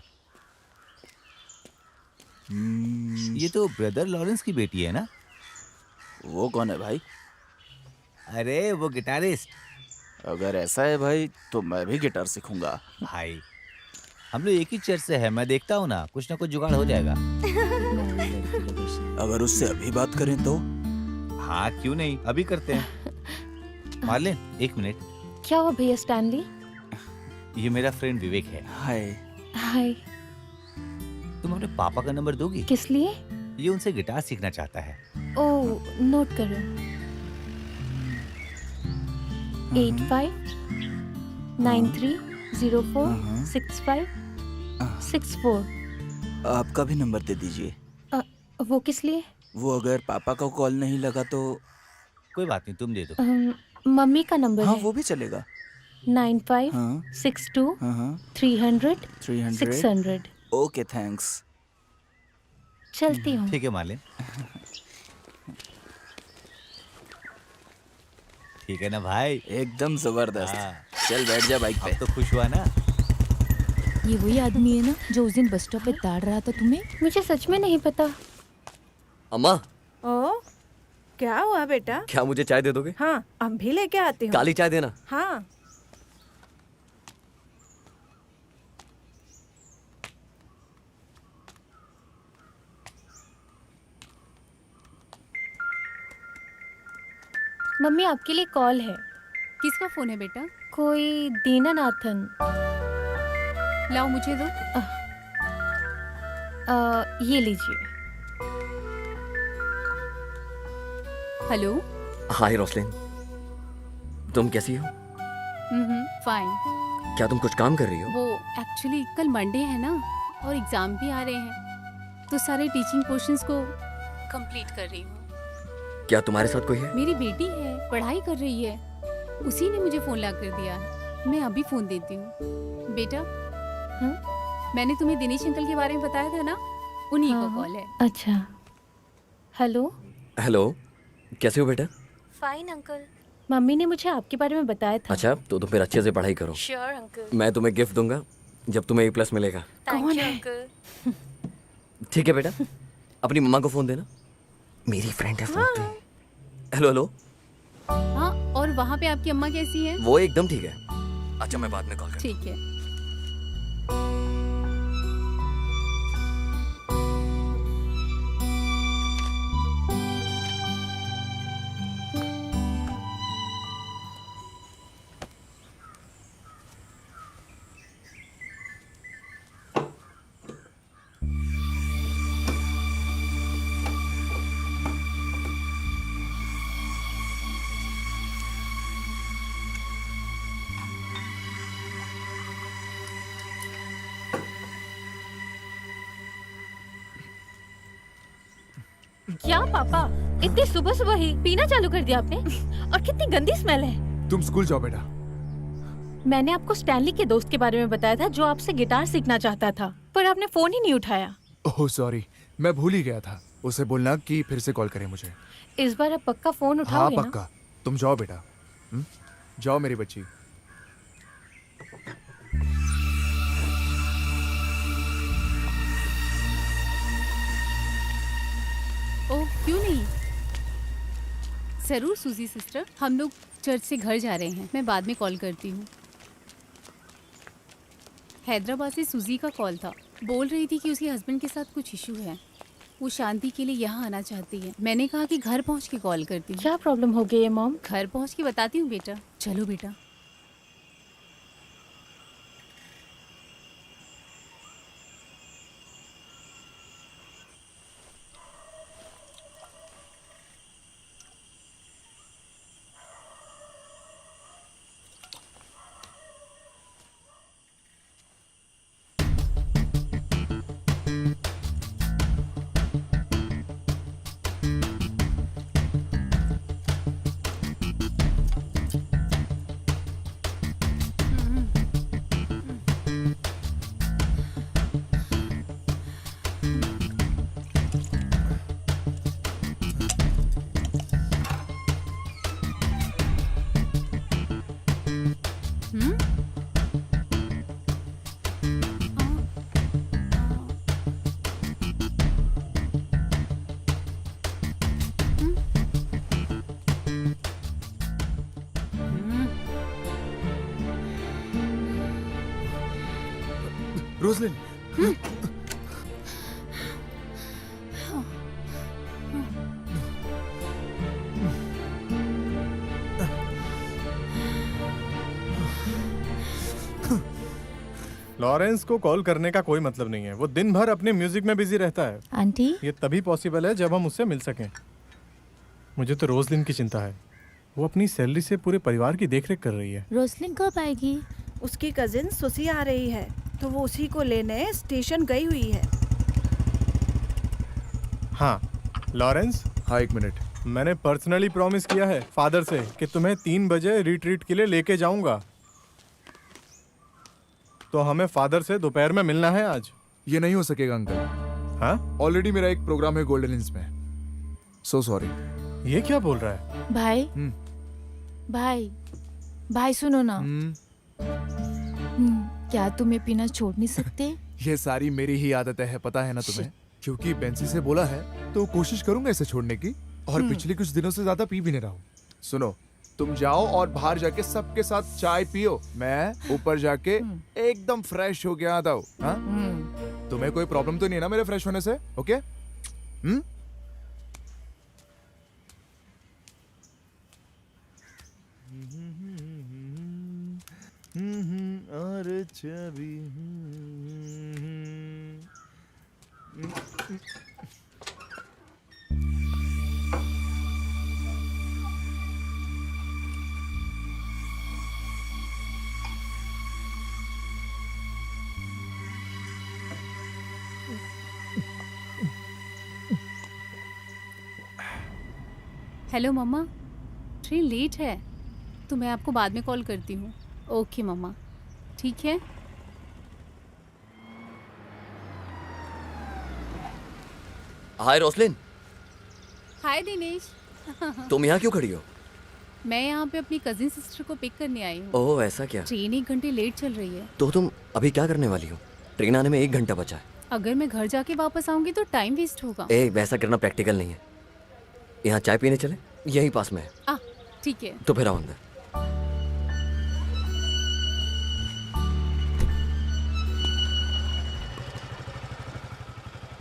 Speaker 10: ये तो ब्रदर लॉरेंस की बेटी है ना?
Speaker 6: वो कौन है भाई?
Speaker 10: अरे वो गिटारिस्ट।
Speaker 6: अगर ऐसा है भाई तो मैं भी गिटार सीखूंगा।
Speaker 10: भाई हम लोग एक ही चर्च से है, मैं देखता हूँ ना कुछ जुगाड़ हो जाएगा।
Speaker 6: अगर उससे अभी बात करें तो?
Speaker 10: हाँ क्यों नहीं, अभी करते हैं। मार्लिन एक मिनट।
Speaker 3: क्या हुआ भैया स्टैनली?
Speaker 10: ये मेरा फ्रेंड विवेक है।
Speaker 6: हाय।
Speaker 3: हाय।
Speaker 10: तुम अपने पापा का नंबर दोगी?
Speaker 3: किस लिए?
Speaker 10: ये उनसे गिटार सीखना चाहता है।
Speaker 3: ओह, नोट करो। 8593046564।
Speaker 6: आपका भी नंबर दे दीजिए।
Speaker 3: वो किस लिए?
Speaker 6: वो अगर पापा का कॉल नहीं लगा तो?
Speaker 10: कोई बात नहीं, तुम दे दो।
Speaker 3: मम्मी का नंबर
Speaker 6: हाँ
Speaker 3: है।
Speaker 6: वो भी चलेगा।
Speaker 3: 9562300300।
Speaker 6: Okay thanks.
Speaker 3: चलती हूँ।
Speaker 10: ठीक है मार्लिन। ठीक है ना भाई?
Speaker 6: एकदम जबरदस्त।
Speaker 10: हाँ।
Speaker 6: चल बैठ जा बाइक पे।
Speaker 10: अब तो खुश हुआ ना?
Speaker 5: ये वही आदमी है ना जो उस दिन बस स्टॉप पे ताड़ रहा था तुम्हें?
Speaker 3: मुझे सच में नहीं पता।
Speaker 8: अम्मा,
Speaker 1: ओ, क्या हुआ बेटा?
Speaker 8: क्या मुझे चाय दे दोगे?
Speaker 1: हाँ, अब भी लेके आती हूँ।
Speaker 8: काली चाय देना।
Speaker 1: हाँ।
Speaker 3: मम्मी आपके लिए कॉल है।
Speaker 2: किसका फोन है बेटा?
Speaker 3: कोई दीनानाथन।
Speaker 2: लाओ मुझे दो।
Speaker 3: ये लीजिए।
Speaker 2: हेलो।
Speaker 8: हाय रोसलिन, तुम कैसी हो?
Speaker 2: फाइन।
Speaker 8: क्या तुम कुछ काम कर रही हो?
Speaker 2: वो एक्चुअली कल मंडे है ना और एग्जाम भी आ रहे हैं, तो सारे टीचिंग पोर्शंस को कंप्लीट कर रही हूँ।
Speaker 8: क्या तुम्हारे साथ कोई है?
Speaker 2: मेरी बेटी है, पढ़ाई कर रही है, उसी ने मुझे फोन ला कर दिया है। मैं अभी फोन देती हूँ। बेटा, मैंने तुम्हें दिनेश अंकल के बारे में बताया था ना, उन्हीं का कॉल है।
Speaker 3: अच्छा। हेलो।
Speaker 8: हेलो, कैसे हो बेटा?
Speaker 3: Fine uncle. मम्मी ने मुझे आपके बारे में बताया था।
Speaker 8: अच्छा, तो तुम फिर अच्छे से पढ़ाई करो।
Speaker 3: Sure uncle.
Speaker 8: मैं तुम्हें गिफ्ट दूंगा जब तुम्हें A+ मिलेगा।
Speaker 3: कौन है अंकल?
Speaker 8: ठीक है बेटा, अपनी मम्मा को फोन देना, मेरी फ्रेंड है फोन पे। Hello hello.
Speaker 2: हाँ, और वहाँ पे आपकी अम्मा कैसी है?
Speaker 8: वो एकदम ठीक है। अच्छा, मैं बाद में कॉल करता हूँ।
Speaker 2: ठीक है।
Speaker 3: क्या पापा, इतनी सुबह सुबह ही पीना चालू कर दिया आपने? और कितनी गंदी स्मेल है।
Speaker 4: तुम स्कूल जाओ बेटा।
Speaker 3: मैंने आपको स्टैनली के दोस्त के बारे में बताया था जो आपसे गिटार सीखना चाहता था, पर आपने फोन ही नहीं उठाया।
Speaker 4: ओह सॉरी, मैं भूल ही गया था। उसे बोलना कि फिर से कॉल करे मुझे।
Speaker 3: इस बार आप पक्का फोन
Speaker 4: हाँ
Speaker 3: उठाओगे ना?
Speaker 4: पक्का। तुम जाओ बेटा। जाओ मेरी बच्ची।
Speaker 2: ओह क्यों नहीं, जरूर सूजी सिस्टर, हम लोग चर्च से घर जा रहे हैं, मैं बाद में कॉल करती हूँ। हैदराबाद से सूजी का कॉल था, बोल रही थी कि उसके हस्बैंड के साथ कुछ इशू है, वो शांति के लिए यहाँ आना चाहती है। मैंने कहा कि घर पहुँच के कॉल करती हूँ।
Speaker 3: क्या प्रॉब्लम हो गई है मॉम?
Speaker 2: घर पहुँच के बताती हूँ बेटा, चलो बेटा।
Speaker 4: रोजलिन,
Speaker 7: लॉरेंस को कॉल करने का कोई मतलब नहीं है, वो दिन भर अपने म्यूजिक में बिजी रहता है।
Speaker 5: आंटी,
Speaker 7: ये तभी पॉसिबल है जब हम उससे मिल सकें। मुझे तो रोजलिन की चिंता है, वो अपनी सैलरी से पूरे परिवार की देखरेख कर रही है।
Speaker 5: रोसलिन कब आएगी?
Speaker 1: उसकी कजिन सुसी आ रही है, तो वो उसी को लेने स्टेशन गई हुई है।
Speaker 7: हाँ लॉरेंस,
Speaker 4: हाँ 1 मिनट।
Speaker 7: मैंने पर्सनली प्रॉमिस किया है फादर से कि तुम्हें 3 बजे रिट्रीट के लिए लेके जाऊंगा, तो हमें फादर से दोपहर में मिलना है आज।
Speaker 4: ये नहीं हो सकेगा अंकल।
Speaker 7: हाँ,
Speaker 4: ऑलरेडी मेरा एक प्रोग्राम है गोल्डन हिल्स में। So sorry.
Speaker 7: ये क्या बोल रहा है?
Speaker 5: भाई, भाई, भाई सुनो ना। क्या तुम्हें पीना छोड़ नहीं सकते?
Speaker 4: ये सारी मेरी ही आदत है, पता है ना तुम्हें। क्योंकि बेंसी से बोला है तो कोशिश करूंगा इसे छोड़ने की, और पिछले कुछ दिनों से ज्यादा पी भी नहीं रहा हूँ। सुनो, तुम जाओ और बाहर जाके सबके साथ चाय पियो, मैं ऊपर जाके एकदम फ्रेश हो गया आता हूँ। हाँ? तुम्हें कोई प्रॉब्लम तो नहीं है ना मेरे फ्रेश होने से? ओके? और चाबी।
Speaker 2: हेलो मम्मा, ट्रेन लेट है तो मैं आपको बाद में कॉल करती हूँ। ओके मम्मा, ठीक है।
Speaker 8: हाय रोसलिन।
Speaker 2: हाय दिनेश।
Speaker 8: तुम यहाँ क्यों खड़ी हो?
Speaker 2: मैं यहाँ पे अपनी कजिन सिस्टर को पिक करने आई हूँ।
Speaker 8: ओह ऐसा क्या?
Speaker 2: ट्रेन 1 घंटे लेट चल रही है।
Speaker 8: तो तुम अभी क्या करने वाली हो? ट्रेन आने में 1 घंटा बचा है।
Speaker 2: अगर मैं घर जाके वापस आऊंगी तो टाइम वेस्ट होगा।
Speaker 8: वैसा करना प्रैक्टिकल नहीं है। यहाँ चाय पीने चले, यहीं पास में है।
Speaker 2: ठीक है।
Speaker 8: तो फिर आओ अंदर।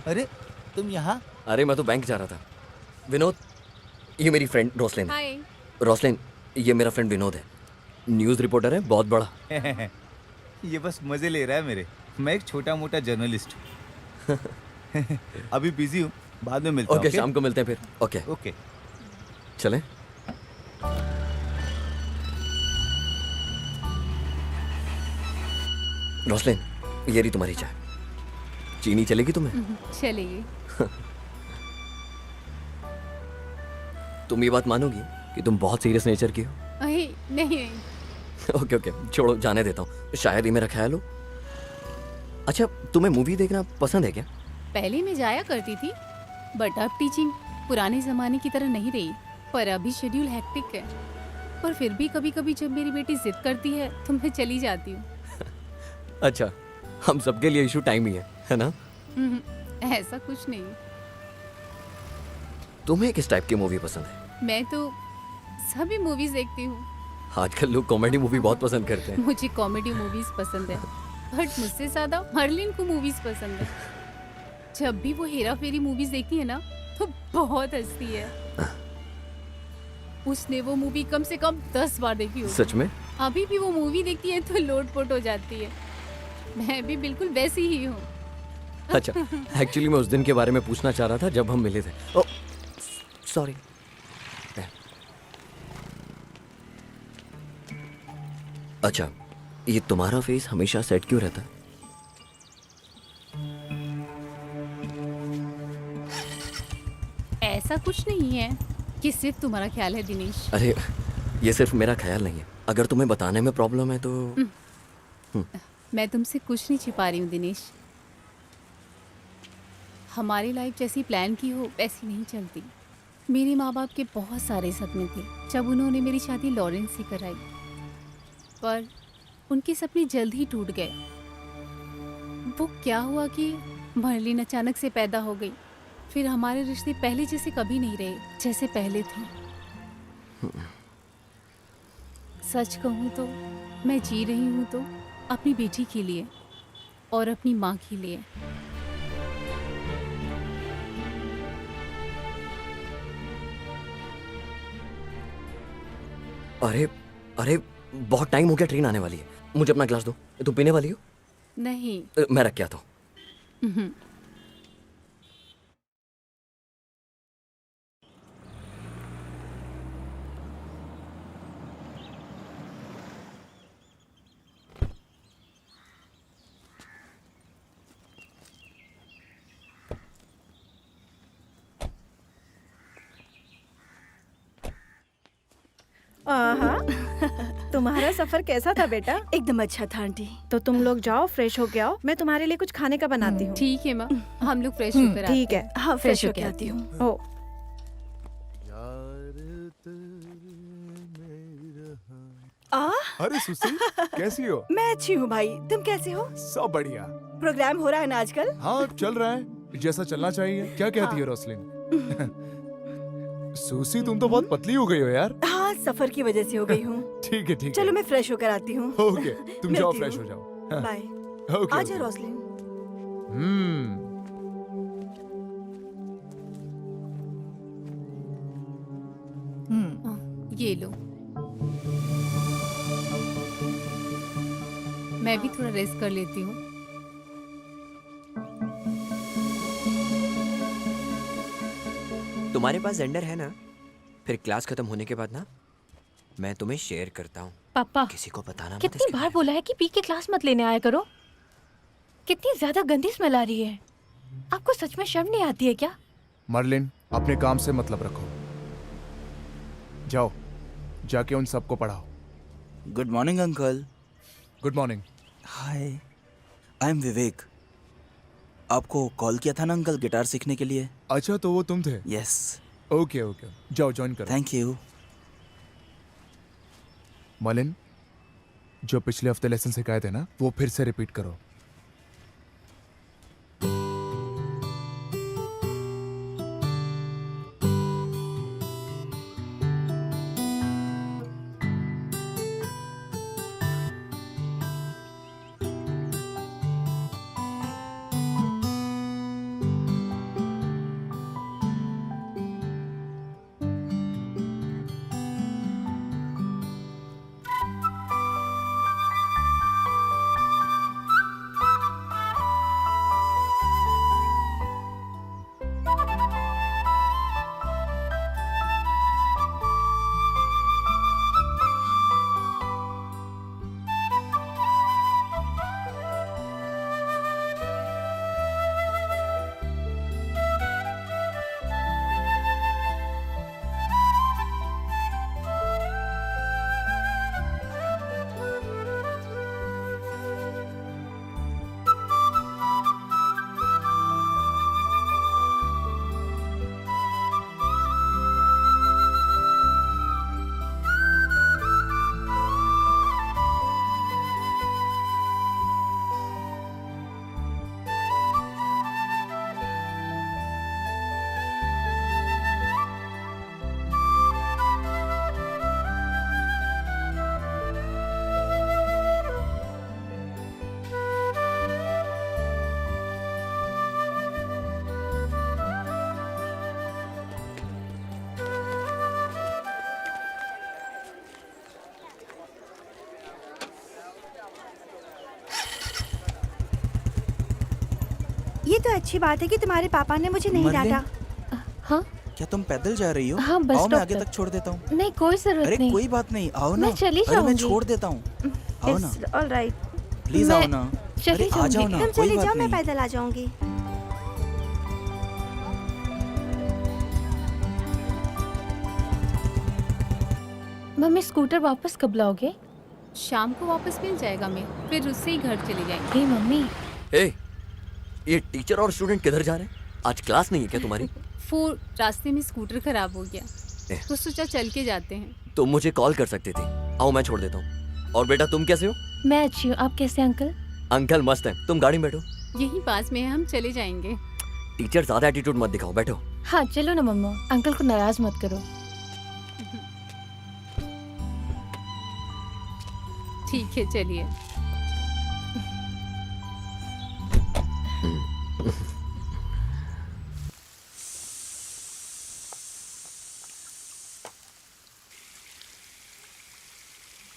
Speaker 10: अरे तुम यहाँ?
Speaker 8: अरे मैं तो बैंक जा रहा था। विनोद, ये मेरी फ्रेंड रोसलिन।
Speaker 2: हाय।
Speaker 8: रोसलिन, ये मेरा फ्रेंड विनोद है, न्यूज़ रिपोर्टर है, बहुत बड़ा।
Speaker 10: ये बस मजे ले रहा है मेरे। मैं एक छोटा मोटा जर्नलिस्ट हूँ। अभी बिजी हूँ, बाद में मिलते हैं।
Speaker 8: ओके, शाम को मिलते हैं फिर। ओके
Speaker 10: ओके,
Speaker 8: चलें। रोसलिन, ये रही तुम्हारी चाय। चीनी चलेगी तुम्हें?
Speaker 2: चलेगी।
Speaker 8: तुम ये बात मानोगी कि तुम बहुत सीरियस नेचर की हो?
Speaker 2: अरे नहीं नहीं,
Speaker 8: ओके ओके, छोड़ो, जाने देता हूँ, शायद ही मेरा ख्याल हो। अच्छा, तुम्हें मूवी देखना पसंद है क्या?
Speaker 2: पहले मैं जाया करती थी, बट अब टीचिंग पुराने जमाने की तरह नहीं रही। पर अभी शेड्यूल हेक्टिक है, पर फिर भी कभी कभी जब मेरी बेटी जिद करती है तो मैं चली जाती हूँ।
Speaker 8: अच्छा, हम सबके लिए इशू टाइम ही है ना?
Speaker 2: ऐसा कुछ नहीं।
Speaker 8: तुम्हें किस टाइप की मूवी पसंद है?
Speaker 2: मैं तो सभी मूवीज देखती हूँ।
Speaker 8: आजकल लोग कॉमेडी मूवी बहुत पसंद करते हैं।
Speaker 2: मुझे कॉमेडी मूवीज पसंद है, बट मुझसे ज्यादा मर्लिन को मूवीज पसंद है। जब भी वो हेरा फेरी मूवीज देखती है ना तो बहुत हंसती है। उसने वो मूवी कम से कम 10 बार देखी होगी।
Speaker 8: सच में?
Speaker 2: अभी भी वो मूवी देखती है तो लोटपोट हो जाती है। मैं भी बिल्कुल वैसी ही हूँ।
Speaker 8: अच्छा, एक्चुअली मैं उस दिन के बारे में पूछना चाह रहा था जब हम मिले थे। ओह, सॉरी। अच्छा, ये तुम्हारा फेस हमेशा सेट क्यों रहता है?
Speaker 2: ऐसा कुछ नहीं है कि सिर्फ तुम्हारा ख्याल है दिनेश।
Speaker 8: अरे, ये सिर्फ मेरा ख्याल नहीं है, अगर तुम्हें बताने में प्रॉब्लम है तो।
Speaker 2: मैं तुमसे कुछ नहीं छिपा रही हूँ दिनेश। हमारी लाइफ जैसी प्लान की हो वैसी नहीं चलती। मेरे माँ बाप के बहुत सारे सपने थे जब उन्होंने मेरी शादी लॉरेंस से कराई, पर उनके सपने जल्द ही टूट गए। वो क्या हुआ कि मर्लिन अचानक से पैदा हो गई। फिर हमारे रिश्ते पहले जैसे कभी नहीं रहे जैसे पहले थे। सच कहूँ तो मैं जी रही हूँ तो अपनी बेटी के लिए और अपनी माँ के लिए।
Speaker 8: अरे अरे, बहुत टाइम हो गया, ट्रेन आने वाली है। मुझे अपना ग्लास दो। तुम पीने वाली हो?
Speaker 2: नहीं।
Speaker 8: मैं रख के आता हूँ।
Speaker 1: तुम्हारा सफर कैसा था बेटा?
Speaker 9: एकदम अच्छा था आंटी।
Speaker 1: तो तुम लोग जाओ, फ्रेश हो के आओ, मैं तुम्हारे लिए कुछ खाने का बनाती हूँ।
Speaker 2: ठीक है माँ, हम लोग फ्रेश होकर आते
Speaker 1: ठीक है।
Speaker 2: हैं।
Speaker 9: हाँ, फ्रेश होके आती हूँ।
Speaker 1: ओ,
Speaker 4: अरे सुशील, कैसी हो?
Speaker 9: मैं अच्छी हूँ भाई, तुम कैसे हो?
Speaker 4: सब बढ़िया।
Speaker 9: प्रोग्राम हो रहा है ना आजकल?
Speaker 4: हाँ, चल रहा है जैसा चलना चाहिए। क्या कहती है रोसलिन? सुसी, तुम तो बहुत पतली हो गई हो यार।
Speaker 9: हाँ, सफर की वजह से हो गई हूँ।
Speaker 4: ठीक है, ठीक है।
Speaker 9: चलो मैं फ्रेश होकर आती हूँ।
Speaker 4: ओके, तुम जाओ,
Speaker 9: मिलती
Speaker 4: फ्रेश
Speaker 9: हूँ।
Speaker 4: हो जाओ। हाँ,
Speaker 9: बाय।
Speaker 4: ओके,
Speaker 9: आजा
Speaker 4: ओके।
Speaker 9: रोसलिन।
Speaker 2: ये लो। मैं भी थोड़ा रेस्ट कर लेती हूँ।
Speaker 8: तुम्हारे पास जेंडर है ना? फिर क्लास खत्म होने के बाद ना मैं तुम्हें शेयर करता हूँ।
Speaker 3: पापा,
Speaker 8: किसी को बताना मत
Speaker 3: कितनी
Speaker 8: इसके
Speaker 3: बार
Speaker 8: बारे
Speaker 3: बोला है कि पी के क्लास मत लेने आया करो। कितनी ज्यादा गंदी स्मेल आ रही है। आपको सच में शर्म नहीं आती है क्या?
Speaker 4: मर्लिन, अपने काम से मतलब रखो। जाओ, जाके उन सबको पढ़ाओ।
Speaker 6: Good morning uncle.
Speaker 4: Good morning.
Speaker 6: Hi, I am Vivek. आपको कॉल किया था ना अंकल गिटार सीखने के लिए?
Speaker 4: अच्छा, तो वो तुम थे?
Speaker 6: यस।
Speaker 4: ओके ओके, जाओ ज्वाइन करो।
Speaker 6: Thank you.
Speaker 4: मलिन, जो पिछले हफ्ते लेसन सिखाए थे ना, वो फिर से रिपीट करो।
Speaker 9: ये तो अच्छी बात है कि तुम्हारे पापा ने मुझे नहीं
Speaker 6: मरलिन?
Speaker 9: डांटा।
Speaker 3: हाँ
Speaker 6: क्या तुम पैदल जा रही हो?
Speaker 3: हाँ, बस
Speaker 6: आओ मैं
Speaker 3: स्टॉप
Speaker 6: आगे
Speaker 3: तक।
Speaker 6: तक छोड़ देता हूँ।
Speaker 3: नहीं, कोई जरूरत
Speaker 6: अरे
Speaker 3: नहीं।
Speaker 6: कोई बात नहीं, आओ ना।
Speaker 3: मैं चली
Speaker 6: अरे मैं
Speaker 3: जाऊंगी।
Speaker 6: छोड़ देता हूँ, आओ ना,
Speaker 9: ऑल राइट,
Speaker 6: प्लीज
Speaker 3: मैं
Speaker 6: आओ ना।
Speaker 3: चली
Speaker 6: अरे आ जाओ
Speaker 3: जाऊंगी।
Speaker 6: ना,
Speaker 9: तुम
Speaker 6: कोई
Speaker 9: चले
Speaker 6: बात
Speaker 9: जाओ, मैं
Speaker 6: नहीं।
Speaker 9: पैदल आ जाऊंगी।
Speaker 3: मम्मी स्कूटर वापस कब लाओगे?
Speaker 2: शाम को वापस मिल जाएगा, मैं फिर उससे ही घर चले जाएंगे।
Speaker 3: हे मम्मी,
Speaker 8: ए, ये टीचर और स्टूडेंट किधर जा रहे हैं? आज क्लास नहीं है क्या तुम्हारी?
Speaker 2: वो रास्ते में स्कूटर खराब हो गया
Speaker 8: ए।
Speaker 2: तो सोचा चल के जाते हैं।
Speaker 8: तुम मुझे कॉल कर सकती थी। आओ मैं छोड़ देता हूँ। और बेटा तुम कैसे हो?
Speaker 3: मैं अच्छी हूँ, आप कैसे अंकल?
Speaker 8: अंकल मस्त है, तुम गाड़ी में बैठो।
Speaker 2: यही पास में है, हम चले जाएंगे।
Speaker 8: टीचर ज्यादा एटीट्यूड मत दिखाओ, बैठो।
Speaker 3: हाँ चलो ना मम्मा, अंकल को नाराज मत करो।
Speaker 2: ठीक है चलिए।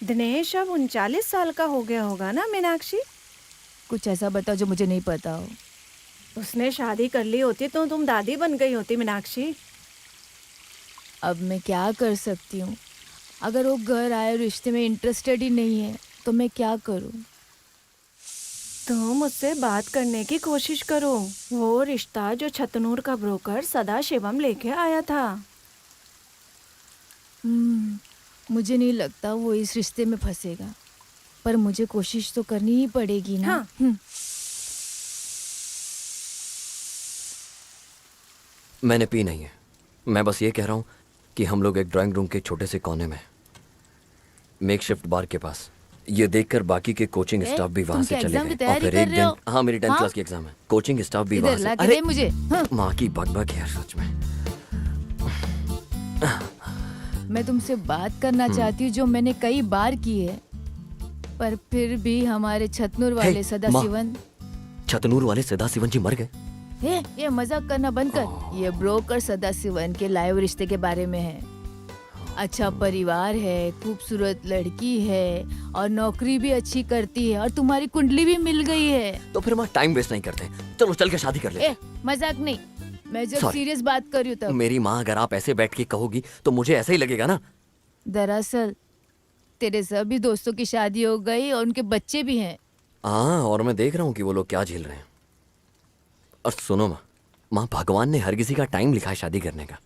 Speaker 1: दिनेश अब 39 साल का हो गया होगा ना मीनाक्षी?
Speaker 5: कुछ ऐसा बताओ जो मुझे नहीं पता हो।
Speaker 1: उसने शादी कर ली होती तो तुम दादी बन गई होती मीनाक्षी।
Speaker 5: अब मैं क्या कर सकती हूँ? अगर वो घर आए रिश्ते में इंटरेस्टेड ही नहीं है तो मैं क्या करूँ?
Speaker 1: तुम उससे बात करने की कोशिश करो। वो रिश्ता जो छतनूर का ब्रोकर सदा शिवम लेके आया था।
Speaker 5: मुझे नहीं लगता वो इस रिश्ते में फंसेगा, पर मुझे कोशिश तो करनी ही पड़ेगी ना।
Speaker 1: हाँ।
Speaker 8: मैंने पी नहीं है, मैं बस ये कह रहा हूँ कि हम लोग एक ड्राइंग रूम के छोटे से कोने में, मेकशिफ्ट बार के पास, ये देखकर बाकी के कोचिंग स्टाफ भी वहाँ
Speaker 5: तुम
Speaker 8: से
Speaker 5: क्या
Speaker 8: चले
Speaker 5: एग्जाम की
Speaker 8: गए। और
Speaker 5: तैयारी
Speaker 8: फिर
Speaker 5: कर
Speaker 8: एक
Speaker 5: रहे हो?
Speaker 8: दिन, हाँ मेरी 10th
Speaker 5: हाँ?
Speaker 8: क्लास की एग्जाम है, कोचिंग स्टाफ भी
Speaker 5: इधर
Speaker 8: वहाँ से।
Speaker 5: ला के दे मुझे। हाँ।
Speaker 8: माँ की बकबक है यार सच में।
Speaker 5: मैं तुमसे बात करना चाहती हूँ जो मैंने कई बार की है, पर फिर भी हमारे छतनूर वाले सदाशिवन।
Speaker 8: छतनूर वाले सदाशिवन जी मर गए?
Speaker 5: ये मजाक करना बंद कर। ये ब्रोकर सदाशिवन के लाइव रिश्ते के बारे में है। अच्छा परिवार है, खूबसूरत लड़की है और नौकरी भी अच्छी करती है और तुम्हारी कुंडली भी मिल गई है।
Speaker 8: तो फिर माँ टाइम वेस्ट नहीं करते, चलो चल के शादी कर लेते।
Speaker 5: मजाक नहीं, मैं जब
Speaker 8: Sorry.
Speaker 5: सीरियस बात कर रही हूँ तब।
Speaker 8: मेरी माँ अगर आप ऐसे बैठ के कहोगी तो मुझे ऐसा ही लगेगा ना।
Speaker 5: दरअसल तेरे सभी दोस्तों की शादी हो गई और उनके बच्चे भी हैं।
Speaker 8: हाँ, और मैं देख रहा हूँ कि वो लोग क्या झेल रहे हैं। और सुनो माँ, भगवान ने हर किसी का टाइम लिखा है शादी करने का।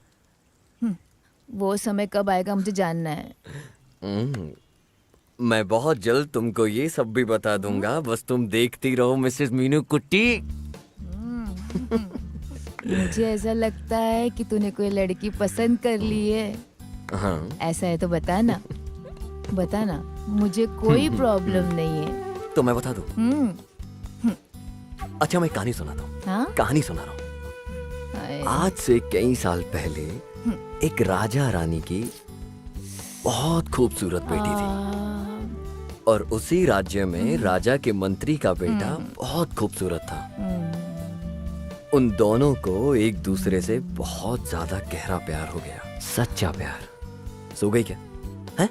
Speaker 5: वो समय कब आएगा मुझे जानना है।
Speaker 8: मैं बहुत जल्द तुमको ये सब भी बता दूंगा, बस तुम देखती रहो मिसेस मीनू कुट्टी।
Speaker 5: मुझे ऐसा लगता है कि तूने कोई लड़की पसंद कर ली है।
Speaker 8: हाँ।
Speaker 5: ऐसा है तो बताना, बताना, मुझे कोई प्रॉब्लम नहीं है।
Speaker 8: तो मैं बता दूं? अच्छा मैं कहानी सुनाता हूँ।
Speaker 5: हाँ?
Speaker 8: कहानी सुना रहा हूँ। आज से कई साल पहले एक राजा रानी की बहुत खूबसूरत बेटी थी, और उसी राज्य में राजा के मंत्री का बेटा बहुत खूबसूरत था। उन दोनों को एक दूसरे से बहुत ज्यादा गहरा प्यार हो गया, सच्चा प्यार। सो गई क्या? हैं?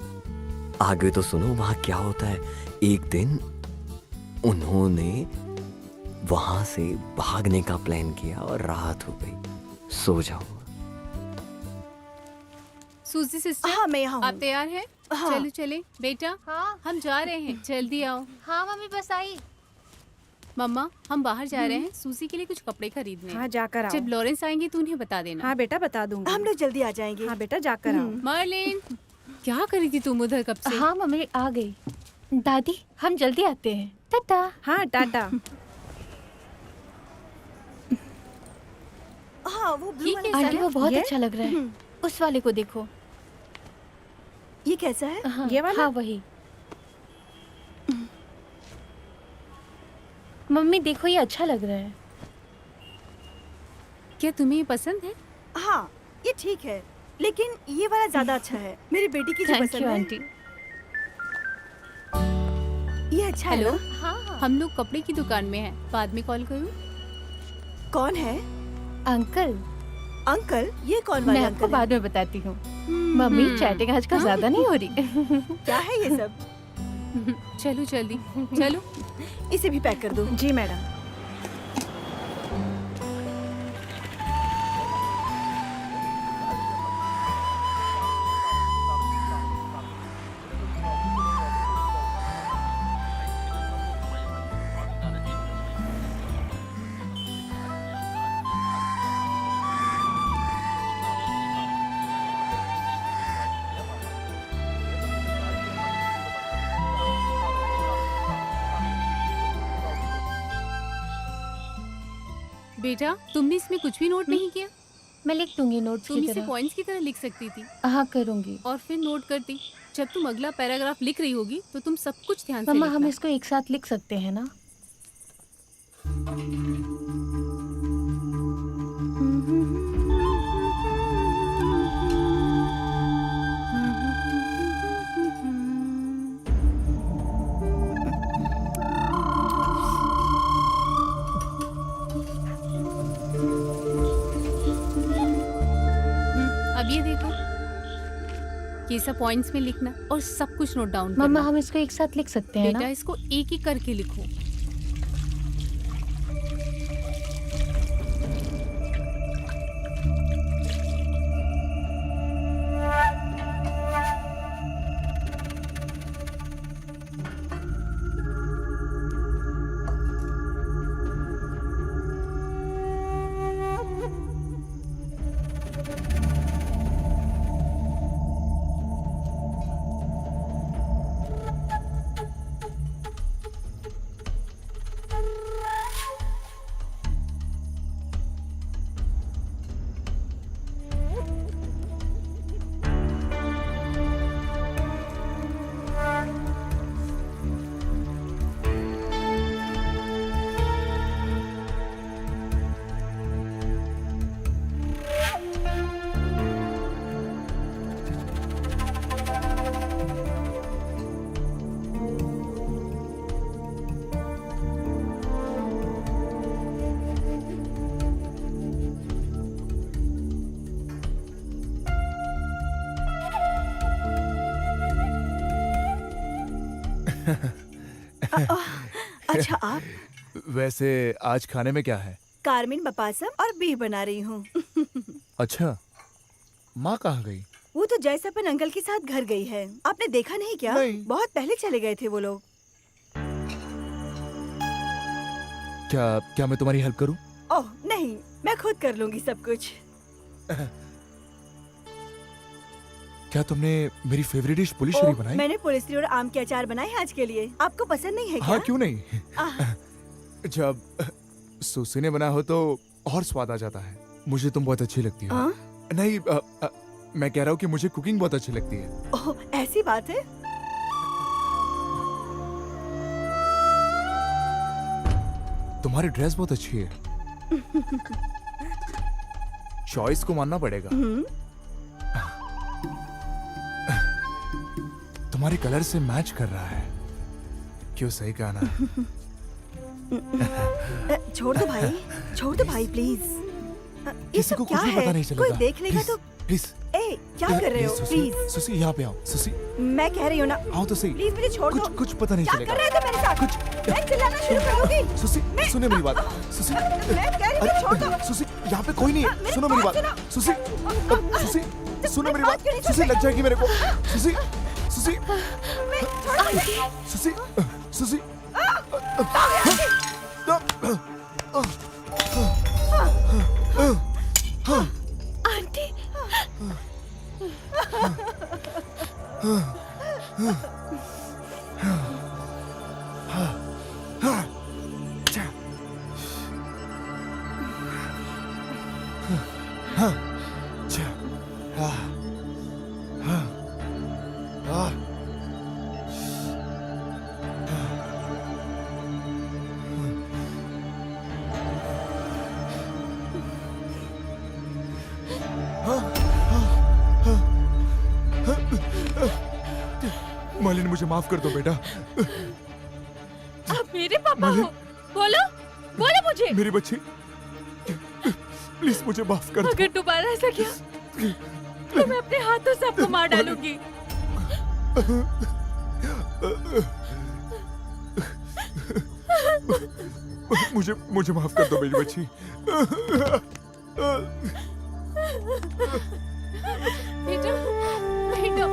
Speaker 8: आगे तो सुनो वहां क्या होता है। एक दिन उन्होंने वहां से भागने का प्लान किया और रात हो गई। सो जाओ।
Speaker 2: सूजी सिस्टर,
Speaker 9: हाँ मैं यहाँ
Speaker 2: आप
Speaker 9: हूँ।
Speaker 2: तैयार हैं?
Speaker 9: हाँ।
Speaker 2: चलो चले बेटा।
Speaker 3: हाँ
Speaker 2: हम जा रहे हैं, जल्दी आओ।
Speaker 3: हाँ मम्मी बस आई।
Speaker 2: मम्मा हम बाहर जा रहे हैं, सूजी के लिए कुछ कपड़े खरीदने हैं।
Speaker 1: हाँ जाकर आओ।
Speaker 2: जब लॉरेंस आएंगे तो उन्हें बता देना।
Speaker 1: हाँ बेटा बता दूंगी।
Speaker 9: हम लोग जल्दी आ जाएंगे।
Speaker 1: हाँ बेटा जाकर आओ।
Speaker 2: मर्लिन, क्या कर रही थी तुम उधर कब से?
Speaker 3: हाँ मम्मी आ गई। दादी हम जल्दी आते हैं, टाटा।
Speaker 1: हाँ टाटा।
Speaker 9: हाँ वो ब्लू
Speaker 2: ये
Speaker 9: वाला
Speaker 2: कैसा
Speaker 3: आंटी
Speaker 2: है?
Speaker 3: वो बहुत
Speaker 1: ये?
Speaker 3: अच्छा लग रहा है। उस वाले को देखो।
Speaker 9: ये कैसा है?
Speaker 3: हाँ,
Speaker 1: ये वाला?
Speaker 3: हाँ वही। मम्मी देखो ये अच्छा लग रहा है।
Speaker 2: क्या तुम्हें ये पसंद है?
Speaker 9: हाँ ये ठीक है, लेकिन ये वाला ज्यादा अच्छा है। मेरी बेटी की जो
Speaker 3: थैंक
Speaker 9: पसंद
Speaker 3: यू
Speaker 9: है।
Speaker 3: आंटी।
Speaker 9: ये अच्छा है
Speaker 2: हेलो,
Speaker 9: ना?
Speaker 3: हाँ
Speaker 2: हम लोग कपड़े की दुकान में हैं, बाद में कॉल करूँ?
Speaker 9: कौन है?
Speaker 3: Uncle,
Speaker 9: uncle? ये कौन
Speaker 3: मैं
Speaker 9: वाले
Speaker 3: आपको
Speaker 9: अंकल है?
Speaker 3: बाद में बताती हूँ। मम्मी चैटिंग आजकल ज्यादा नहीं हो रही।
Speaker 9: क्या है ये सब?
Speaker 2: चलो जल्दी, चलो।
Speaker 9: इसे भी पैक कर दो।
Speaker 1: जी मैडम।
Speaker 2: बेटा तुमने इसमें कुछ भी नोट नहीं किया?
Speaker 3: मैं लिख दूंगी नोट्स
Speaker 2: तुम
Speaker 3: की
Speaker 2: इसे
Speaker 3: तरह।
Speaker 2: पॉइंट्स की तरह लिख सकती थी
Speaker 3: हाँ करूंगी।
Speaker 2: और फिर नोट करती। जब तुम अगला पैराग्राफ लिख रही होगी तो तुम सब कुछ ध्यान से
Speaker 3: मम्मा हम
Speaker 2: लिखना।
Speaker 3: इसको एक साथ लिख सकते हैं ना?
Speaker 2: अब ये देखो, ये सब पॉइंट्स में लिखना और सब कुछ नोट डाउन
Speaker 3: मम्मा
Speaker 2: करना।
Speaker 3: हम इसको एक साथ लिख सकते हैं
Speaker 2: बेटा
Speaker 3: ना?
Speaker 2: इसको एक एक करके लिखो।
Speaker 9: अच्छा आप?
Speaker 4: वैसे आज खाने में क्या है?
Speaker 9: कारमिन बपासम और बीफ बना रही हूँ।
Speaker 4: अच्छा, माँ कहाँ गई?
Speaker 9: वो तो जयसपन अंकल के साथ घर गई है। आपने देखा नहीं क्या?
Speaker 4: नहीं।
Speaker 9: बहुत पहले चले गए थे वो लोग।
Speaker 4: क्या क्या मैं तुम्हारी हेल्प करूं?
Speaker 9: ओह नहीं, मैं खुद कर लूंगी सब कुछ।
Speaker 4: क्या तुमने मेरी फेवरेट डिश पुलिशरी
Speaker 9: ओह,
Speaker 4: बनाई?
Speaker 9: मैंने पुलिसरी और आम के अचार बनाए हैं आज के लिए। आपको पसंद नहीं है क्या?
Speaker 4: हाँ क्यों नहीं?
Speaker 9: आह,
Speaker 4: जब सुसी ने बनाया हो तो और स्वाद आ जाता है। मुझे तुम बहुत अच्छी लगती हो।
Speaker 9: हाँ?
Speaker 4: नहीं मैं कह रहा हूँ कि मुझे कुकिंग बहुत अच्छी लगती है।
Speaker 9: ओह ऐसी बात है?
Speaker 4: तुम्हारी ड्रेस बहुत अच्छी है। चॉइस को मानना पड़ेगा। तुम्हारे कलर से मैच कर रहा है। क्यों सही कहा ना?
Speaker 9: छोड़ दो भाई, छोड़ दो भाई प्लीज। ये
Speaker 4: किसी
Speaker 9: सब
Speaker 4: को
Speaker 9: क्या
Speaker 4: कुछ भी
Speaker 9: है?
Speaker 4: पता नहीं चलेगा।
Speaker 9: कोई देख लेगा तो।
Speaker 4: प्लीज
Speaker 9: ए क्या कर रहे हो? प्लीज,
Speaker 4: सुसी यहाँ पे आओ। सुसी
Speaker 9: मैं कह रही हूँ ना।
Speaker 4: आओ तो सही।
Speaker 9: प्लीज मुझे छोड़ दो।
Speaker 4: कुछ पता नहीं
Speaker 9: क्या
Speaker 4: चलेगा।
Speaker 9: कर रहे हो तुम मेरे साथ? मैं चिल्लाना शुरू कर दूंगी।
Speaker 4: सुसी सुने मेरी बात। सुसी
Speaker 9: मैं कह रही हूँ छोड़ दो।
Speaker 4: सुसी यहाँ पे कोई नहीं है।
Speaker 9: मेरी
Speaker 4: सुनो मेरी
Speaker 9: बात
Speaker 4: बात। सुसी सुसी सुनो मेरी बात। सुसी लग जाएगी मेरे को। सुसी सुसी सुसी सुसी
Speaker 3: आंटी
Speaker 4: मालिनी मुझे माफ कर दो बेटा।
Speaker 3: आप मेरे पापा हो। बोलो बोलो मुझे।
Speaker 4: मेरी बच्ची प्लीज मुझे माफ कर दो।
Speaker 3: अगर दोबारा ऐसा किया तो मैं अपने हाथों से आपको मार डालूंगी।
Speaker 4: मुझे माफ कर दो मेरी बच्ची।
Speaker 2: बेटा बेटा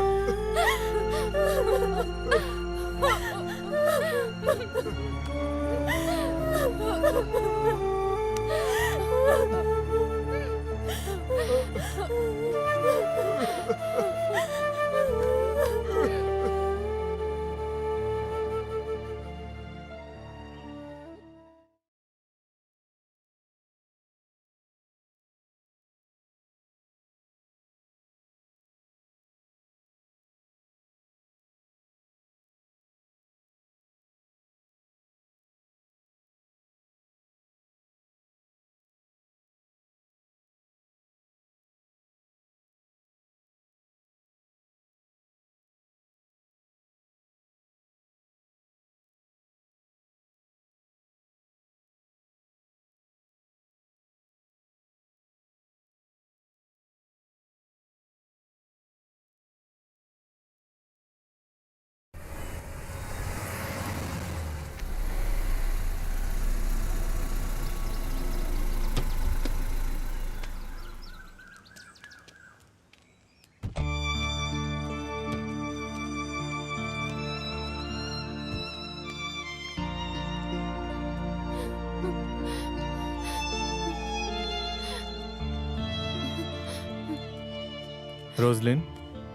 Speaker 7: रोजलिन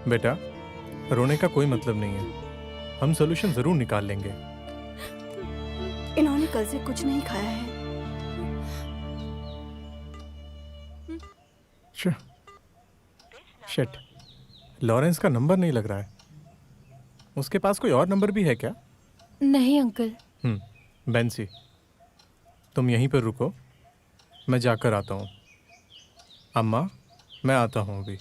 Speaker 7: बेटा, रोने का कोई मतलब नहीं है, हम सोल्यूशन जरूर निकाल लेंगे।
Speaker 9: इन्होंने कल से कुछ नहीं खाया है।
Speaker 7: शिट, लॉरेंस का नंबर नहीं लग रहा है। उसके पास कोई और नंबर भी है क्या?
Speaker 5: नहीं अंकल।
Speaker 7: बेंसी, तुम यहीं पर रुको, मैं जाकर आता हूँ। अम्मा, मैं आता हूँ अभी।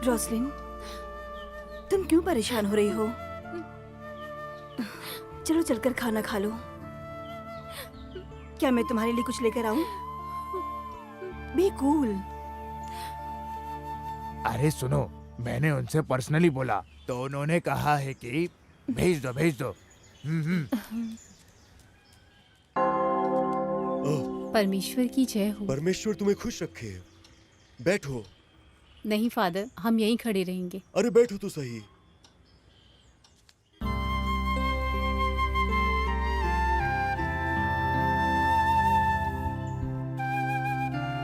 Speaker 9: रोसलिन, तुम क्यों परेशान हो रही हो? चलो चलकर खाना खा लो। क्या मैं तुम्हारे लिए कुछ लेकर आऊं? Be cool.
Speaker 4: अरे सुनो, मैंने उनसे पर्सनली बोला तो उन्होंने कहा है कि भेज दो भेज दो।
Speaker 2: परमेश्वर की जय हो।
Speaker 11: परमेश्वर तुम्हें खुश रखे। बैठो।
Speaker 2: नहीं फादर, हम यहीं खड़े रहेंगे।
Speaker 11: अरे बैठो तो सही।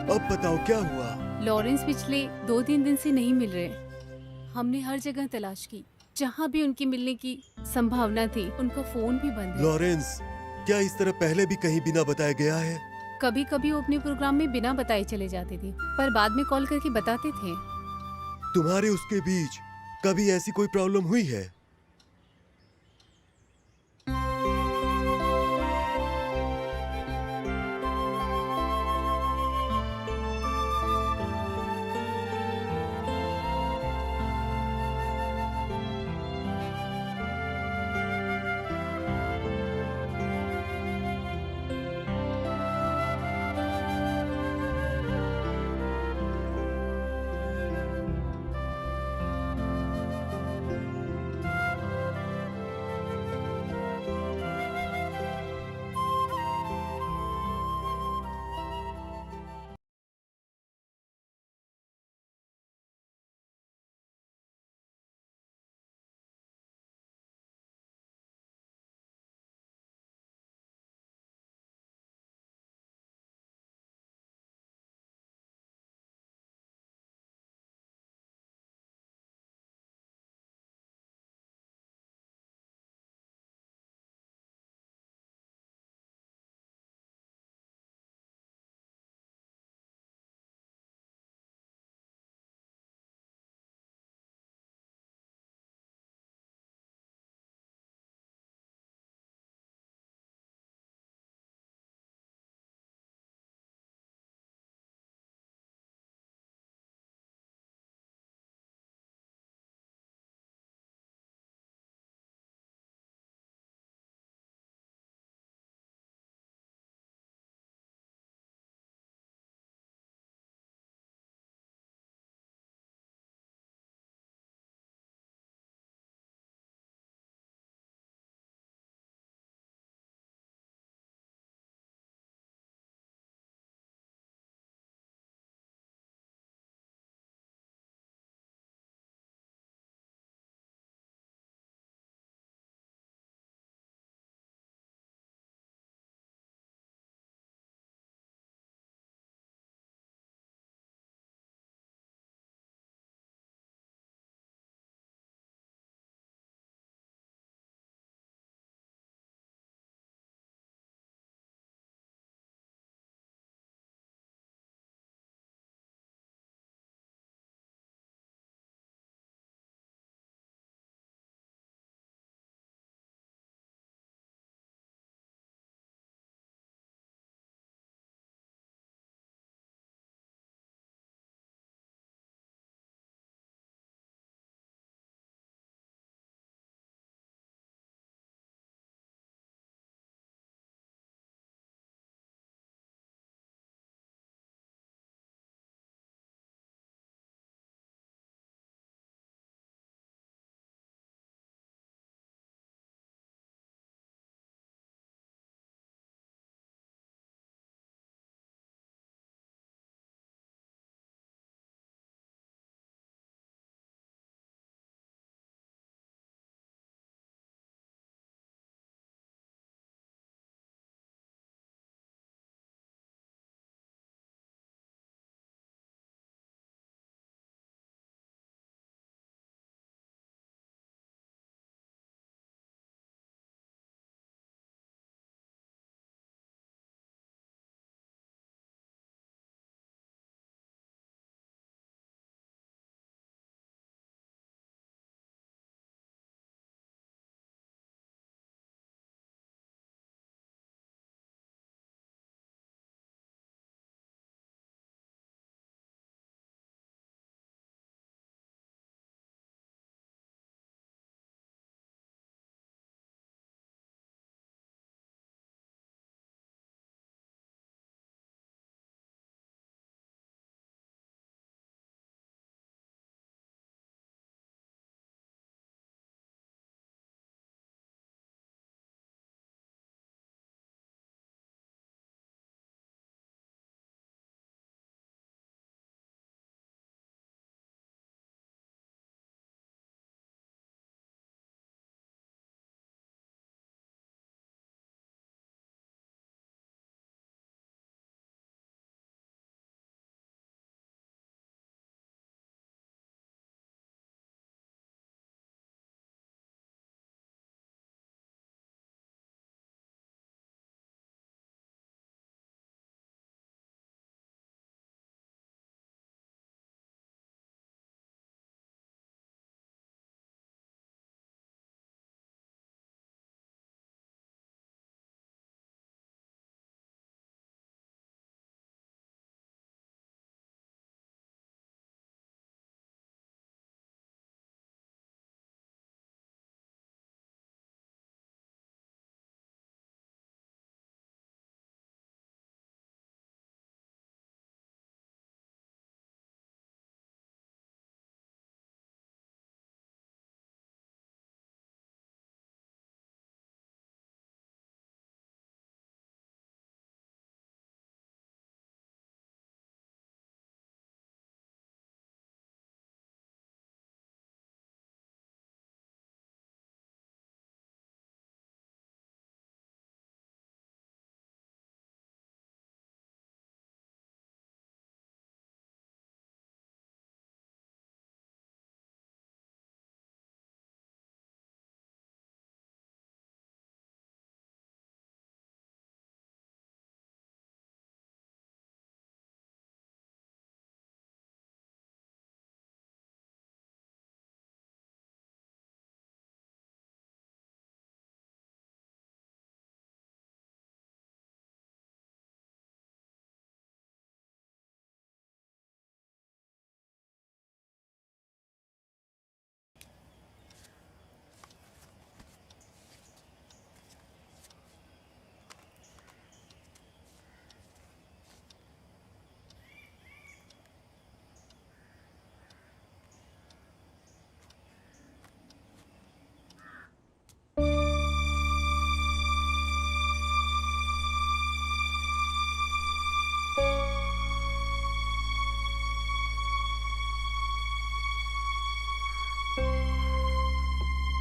Speaker 11: अब बताओ क्या हुआ?
Speaker 2: लॉरेंस पिछले 2-3 दिन से नहीं मिल रहे। हमने हर जगह तलाश की, जहाँ भी उनकी मिलने की संभावना थी उनका फोन भी बंद है।
Speaker 11: लॉरेंस, क्या इस तरह पहले भी कहीं बिना बताए गया है?
Speaker 2: कभी कभी वो अपने प्रोग्राम में बिना बताए चले जाते थे, पर बाद में कॉल करके बताते थे।
Speaker 11: तुम्हारे उसके बीच कभी ऐसी कोई प्रॉब्लम हुई है?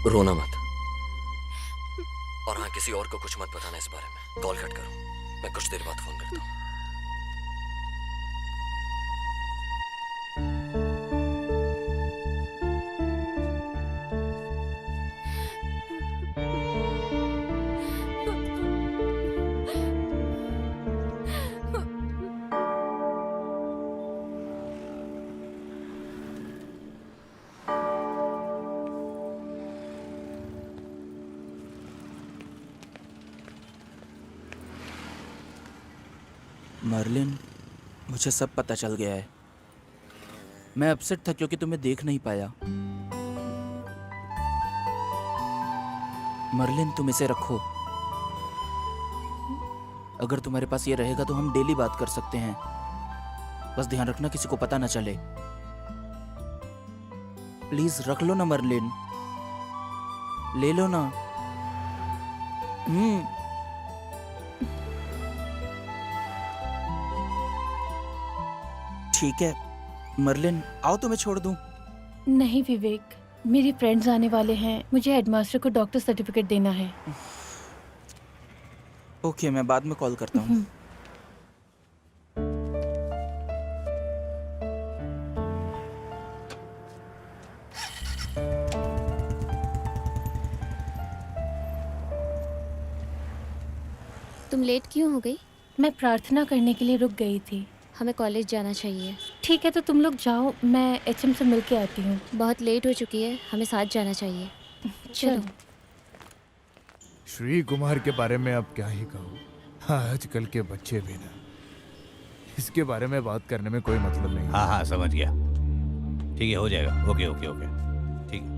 Speaker 8: रोना मत। और हाँ, किसी और को कुछ मत बताना इस बारे में। कॉल कट करो, मैं कुछ देर बाद फोन करता हूँ।
Speaker 6: मर्लिन, मुझे सब पता चल गया है। मैं अपसेट था क्योंकि तुम्हें देख नहीं पाया। मर्लिन, तुम इसे रखो। अगर तुम्हारे पास ये रहेगा तो हम डेली बात कर सकते हैं। बस ध्यान रखना किसी को पता ना चले। प्लीज रख लो ना मर्लिन, ले लो ना। ठीक है मर्लिन, आओ तुम्हें छोड़ दूं।
Speaker 3: नहीं विवेक, मेरे फ्रेंड्स आने वाले हैं, मुझे हेडमास्टर को डॉक्टर सर्टिफिकेट देना है।
Speaker 6: ओके, मैं बाद में कॉल करता हूँ।
Speaker 12: तुम लेट क्यों हो गई?
Speaker 3: मैं प्रार्थना करने के लिए रुक गई थी।
Speaker 12: हमें कॉलेज जाना चाहिए।
Speaker 3: ठीक है, तो तुम लोग जाओ, मैं एचएम से मिल के आती हूँ।
Speaker 12: बहुत लेट हो चुकी है, हमें साथ जाना चाहिए। चलो।
Speaker 4: श्री कुमार के बारे में अब क्या ही कहूँ। हाँ, आजकल के बच्चे भी ना, इसके बारे में बात करने में कोई मतलब नहीं।
Speaker 10: हाँ हाँ, समझ गया। ठीक है, हो जाएगा। ओके ओके ओके, ठीक है।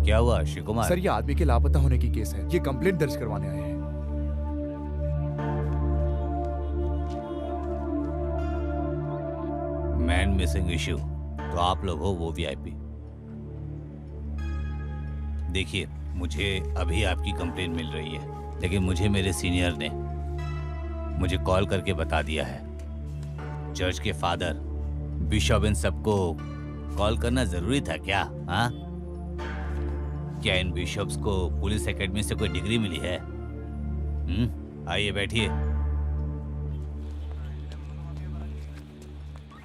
Speaker 10: क्या हुआ श्री कुमार?
Speaker 4: सर, ये आदमी के लापता होने की केस है। ये कंप्लेंट दर्ज करवाने आए हैं।
Speaker 10: मैन मिसिंग इश्यू, तो आप लोग हो वो वीआईपी। देखिए, मुझे अभी आपकी कंप्लेंट मिल रही है, लेकिन मुझे मेरे सीनियर ने मुझे कॉल करके बता दिया है। चर्च के फादर, बिशप, इन सबको कॉल करना जरूरी था क्या? हाँ, क्या इन बिशप्स को पुलिस एकेडमी से कोई डिग्री मिली है? आइए बैठिए।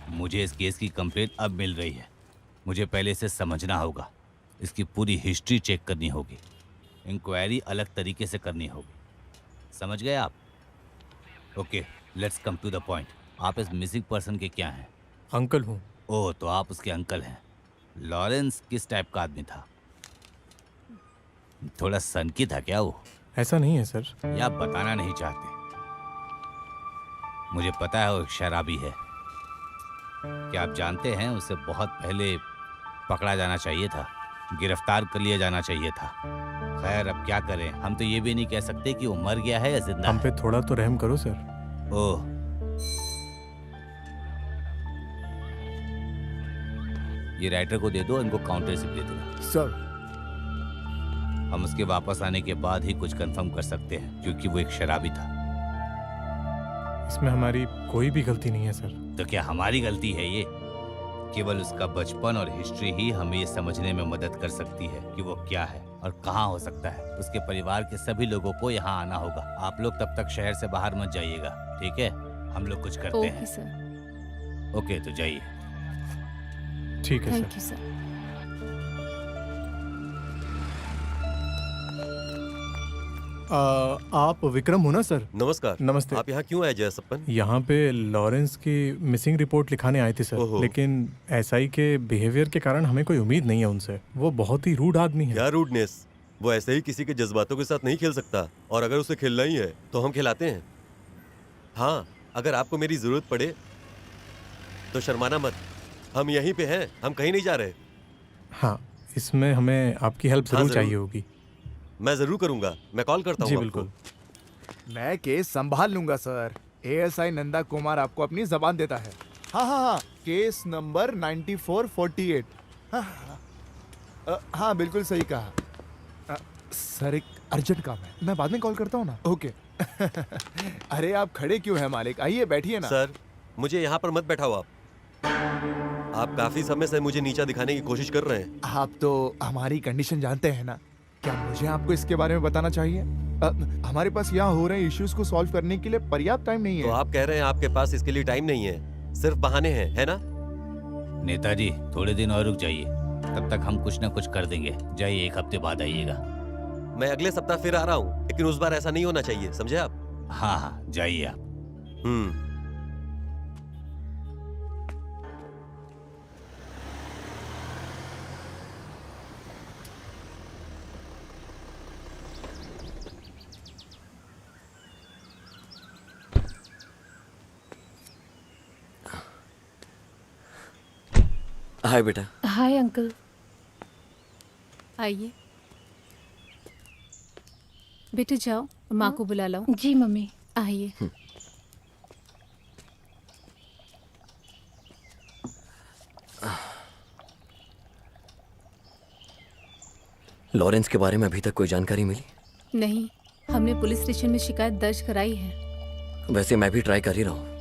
Speaker 10: मुझे इस केस की कंप्लेंट अब मिल रही है। मुझे पहले इसे समझना होगा, इसकी पूरी हिस्ट्री चेक करनी होगी, इंक्वायरी अलग तरीके से करनी होगी। समझ गए आप? Okay, let's come to the point. आप इस मिसिंग पर्सन के क्या हैं?
Speaker 7: अंकल हूँ।
Speaker 10: ओह, तो आप उसके अंकल हैं। लॉरेंस किस टाइप का आदमी था? थोड़ा सनकी था क्या वो?
Speaker 7: ऐसा नहीं है सर।
Speaker 10: या आप बताना नहीं चाहते? मुझे पता है वो एक शराबी है। क्या आप जानते हैं उसे बहुत पहले पकड़ा जाना चाहिए था, गिरफ्तार कर लिया जाना चाहिए था। खैर, अब क्या करें, हम तो ये भी नहीं कह सकते कि वो मर गया है या जिंदा
Speaker 7: हम
Speaker 10: है।
Speaker 7: पे थोड़ा तो रहम करो सर।
Speaker 10: ओह, ये राइटर को दे दो, इनको काउंटर रिसिप्ट दे दो।
Speaker 4: सर,
Speaker 10: हम उसके वापस आने के बाद ही कुछ कंफर्म कर सकते हैं, क्योंकि वो एक शराबी था।
Speaker 7: इसमें हमारी कोई भी गलती नहीं है सर।
Speaker 10: तो क्या हमारी गलती है ये? केवल उसका बचपन और हिस्ट्री ही हमें ये समझने में मदद कर सकती है कि वो क्या है और कहाँ हो सकता है। उसके परिवार के सभी लोगों को यहाँ आना होगा। आप लोग तब तक शहर से बाहर मत जाइएगा, ठीक है? हम लोग कुछ करते हैं।
Speaker 12: Okay sir.
Speaker 10: ओके, तो जाइए।
Speaker 7: ठीक है
Speaker 12: थैंक
Speaker 7: सर।
Speaker 12: You sir.
Speaker 7: आप विक्रम हो ना सर?
Speaker 11: नमस्कार।
Speaker 7: नमस्ते।
Speaker 11: आप यहाँ क्यों आए जयसप्पन?
Speaker 7: यहाँ पे लॉरेंस की मिसिंग रिपोर्ट लिखाने आए थे सर।
Speaker 11: ओहो।
Speaker 7: लेकिन एसआई के बिहेवियर के कारण हमें कोई उम्मीद नहीं है उनसे। वो बहुत ही रूड आदमी है।
Speaker 11: क्या रूडनेस? वो ऐसे ही किसी के जज्बातों के साथ नहीं खेल सकता, और अगर उसे खेलना ही है तो हम खिलाते हैं। हाँ, अगर आपको मेरी जरूरत पड़े तो शर्माना मत। हम यहीं पे हैं, हम कहीं नहीं जा रहे।
Speaker 7: हाँ, इसमें हमें आपकी हेल्प
Speaker 11: हाँ,
Speaker 7: जरूर
Speaker 11: जरूर।
Speaker 7: चाहिए होगी।
Speaker 11: मैं जरूर करूंगा, मैं कॉल करता हूँ
Speaker 7: जी
Speaker 11: आपको।
Speaker 7: बिल्कुल।
Speaker 4: मैं केस संभाल लूंगा सर। एएसआई नंदा कुमार आपको अपनी जबान देता है। हाँ हाँ हाँ, केस नंबर 9448। हाँ, बिल्कुल सही कहा। सर, एक अर्जेंट काम है, मैं बाद में कॉल करता हूँ ना। ओके। अरे आप खड़े क्यों हैं मालिक? आइए बैठिए ना।
Speaker 11: सर, मुझे यहाँ पर मत बैठाओ आप। आप काफी समय से मुझे नीचा दिखाने की कोशिश कर रहे हैं।
Speaker 4: आप तो हमारी कंडीशन जानते हैं ना। क्या मुझे आपको इसके बारे में बताना चाहिए? हमारे पास यहाँ हो रहे इश्यूज को सॉल्व करने के लिए पर्याप्त टाइम नहीं
Speaker 11: तो
Speaker 4: है।
Speaker 11: आप कह रहे हैं आपके पास इसके लिए टाइम नहीं है, सिर्फ बहाने हैं, है ना?
Speaker 10: नेताजी थोड़े दिन और रुक जाइए, तब तक हम कुछ न कुछ कर देंगे। जाइए, 1 हफ्ते बाद आइएगा।
Speaker 11: मैं अगले सप्ताह फिर आ रहा हूँ, लेकिन उस बार ऐसा नहीं होना चाहिए, समझे आप?
Speaker 10: हाँ हाँ, जाइए आप।
Speaker 8: हाय बेटा।
Speaker 3: Hi uncle.
Speaker 2: आइए बेटे, जाओ माँ को बुला लाओ।
Speaker 3: जी मम्मी।
Speaker 2: आइए।
Speaker 8: लॉरेंस के बारे में अभी तक कोई जानकारी मिली?
Speaker 2: नहीं, हमने पुलिस स्टेशन में शिकायत दर्ज कराई है।
Speaker 8: वैसे मैं भी ट्राई कर ही रहा हूँ।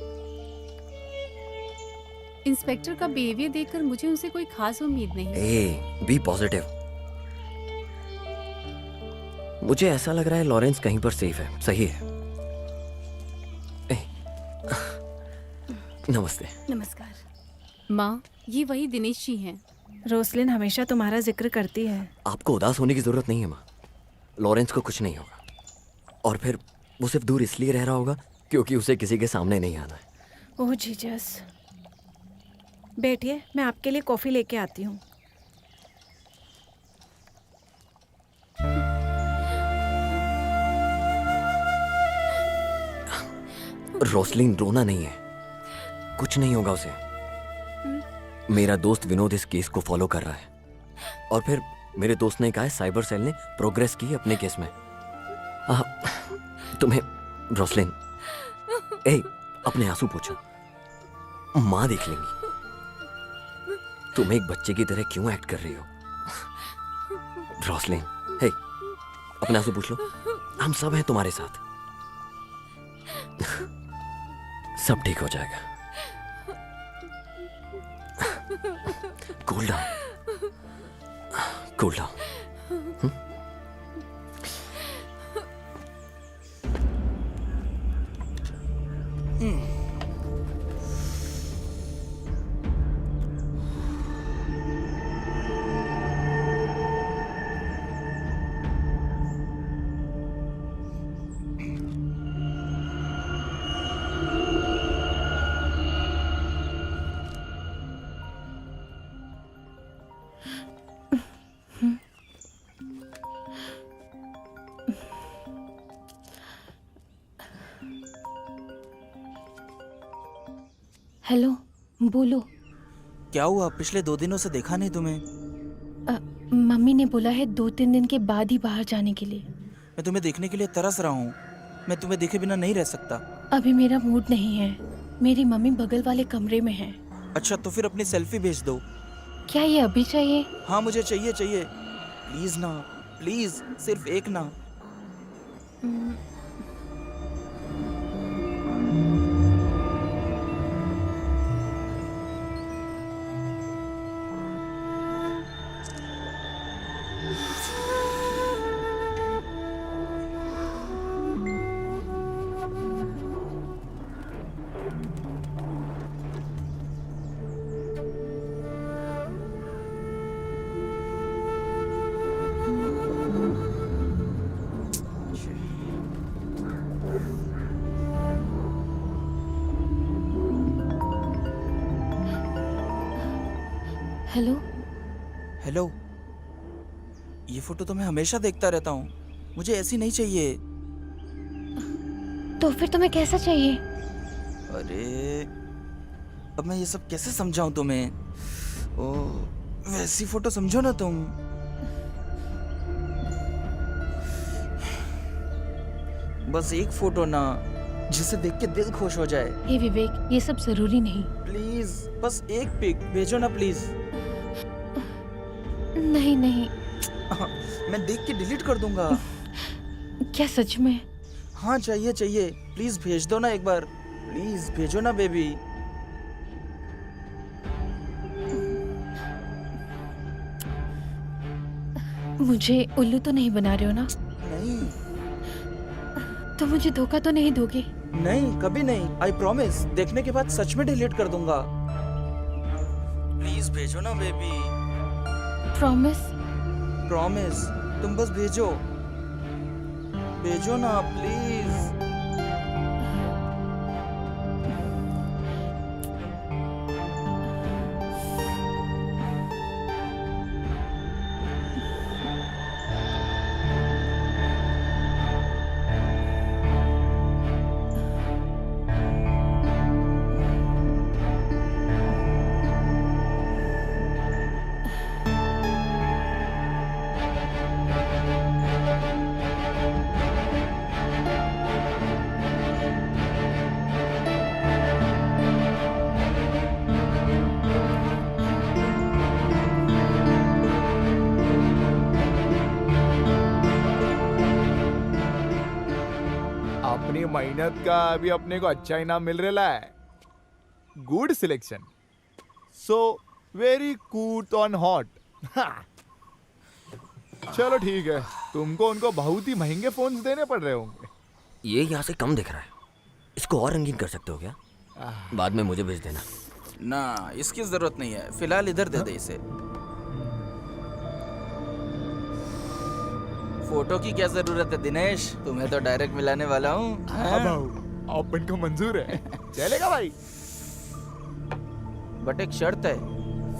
Speaker 2: इंस्पेक्टर का बिहेवियर देखकर मुझे उनसे कोई खास उम्मीद नहीं।
Speaker 8: Be positive. मुझे ऐसा लग रहा है लॉरेंस कहीं पर सेफ है। सही है। नमस्ते।
Speaker 1: नमस्कार।
Speaker 2: माँ, ये वही दिनेश जी हैं।
Speaker 1: रोसलिन हमेशा तुम्हारा जिक्र करती है।
Speaker 8: आपको उदास होने की जरूरत नहीं है माँ। लॉरेंस को कुछ नहीं होगा, और फिर वो सिर्फ दूर इसलिए रह रहा होगा क्योंकि उसे किसी के सामने नहीं आना है।
Speaker 1: ओह जीसस। बैठिए, मैं आपके लिए कॉफी लेके आती हूँ।
Speaker 8: रोसलिन रोना नहीं है, कुछ नहीं होगा उसे। मेरा दोस्त विनोद इस केस को फॉलो कर रहा है, और फिर मेरे दोस्त ने कहा है साइबर सेल ने प्रोग्रेस की अपने केस में। तुम्हें रोसलिन, अपने आंसू पोंछो, माँ देख लेंगी। तुम एक बच्चे की तरह क्यों एक्ट कर रही हो रोसलिन? अपने आंसू पूछ लो, हम सब हैं तुम्हारे साथ। सब ठीक हो जाएगा। Cool down, cool down.
Speaker 3: Hello, बोलो।
Speaker 6: क्या हुआ? पिछले 2 दिनों से देखा नहीं तुम्हें।
Speaker 3: मम्मी ने बोला है 2-3 दिन के बाद ही बाहर जाने के लिए।
Speaker 6: मैं तुम्हें देखने के लिए तरस रहा हूँ। मैं तुम्हें देखे बिना नहीं रह सकता।
Speaker 3: अभी मेरा मूड नहीं है। मेरी मम्मी बगल वाले कमरे में है।
Speaker 6: अच्छा, तो फिर अपनी सेल्फी भेज दो।
Speaker 3: क्या ये अभी चाहिए?
Speaker 6: हाँ, मुझे चाहिए। प्लीज ना, प्लीज, सिर्फ एक ना।
Speaker 3: हेलो।
Speaker 6: हेलो। ये फोटो तो मैं हमेशा देखता रहता हूँ। मुझे ऐसी नहीं चाहिए।
Speaker 3: तो फिर तुम्हें कैसा चाहिए?
Speaker 6: अरे, अब मैं ये सब कैसे समझाऊं तुम्हें? ओ, वैसी फोटो समझो ना तुम। बस एक फोटो ना, जिसे देख के दिल खुश हो जाए।
Speaker 3: हे विवेक, ये सब जरूरी नहीं।
Speaker 6: प्लीज, बस एक पिक भेजो ना प्लीज।
Speaker 3: नहीं।
Speaker 6: मैं देख के डिलीट कर दूंगा।
Speaker 3: क्या सच में?
Speaker 6: हाँ, चाहिए। प्लीज भेज दो ना एक बार। प्लीज भेजो ना बेबी।
Speaker 3: मुझे उल्लू तो नहीं बना रहे हो ना?
Speaker 6: नहीं
Speaker 3: तो मुझे धोखा तो नहीं दोगे?
Speaker 6: नहीं, कभी नहीं। आई प्रॉमिस, देखने के बाद सच में डिलीट कर दूंगा। प्लीज भेजो ना बेबी।
Speaker 3: प्रॉमिस?
Speaker 6: प्रॉमिस, तुम बस भेजो, भेजो ना प्लीज।
Speaker 4: अपनी मेहनत का अभी अपने को अच्छा इनाम मिल रहा है। गुड सिलेक्शन, सो वेरी कूट ऑन हॉट। चलो ठीक है, तुमको उनको बहुत ही महंगे फोन्स देने पड़ रहे होंगे।
Speaker 8: ये यहाँ से कम दिख रहा है, इसको और रंगीन कर सकते हो क्या? बाद में मुझे भेज देना।
Speaker 6: ना, इसकी जरूरत नहीं है, फिलहाल इधर दे दे इसे। फोटो की क्या जरूरत है दिनेश, तुम्हें तो डायरेक्ट मिलाने वाला हूँ।
Speaker 4: अपन को मंजूर है, चलेगा भाई।
Speaker 6: बट एक शर्त है,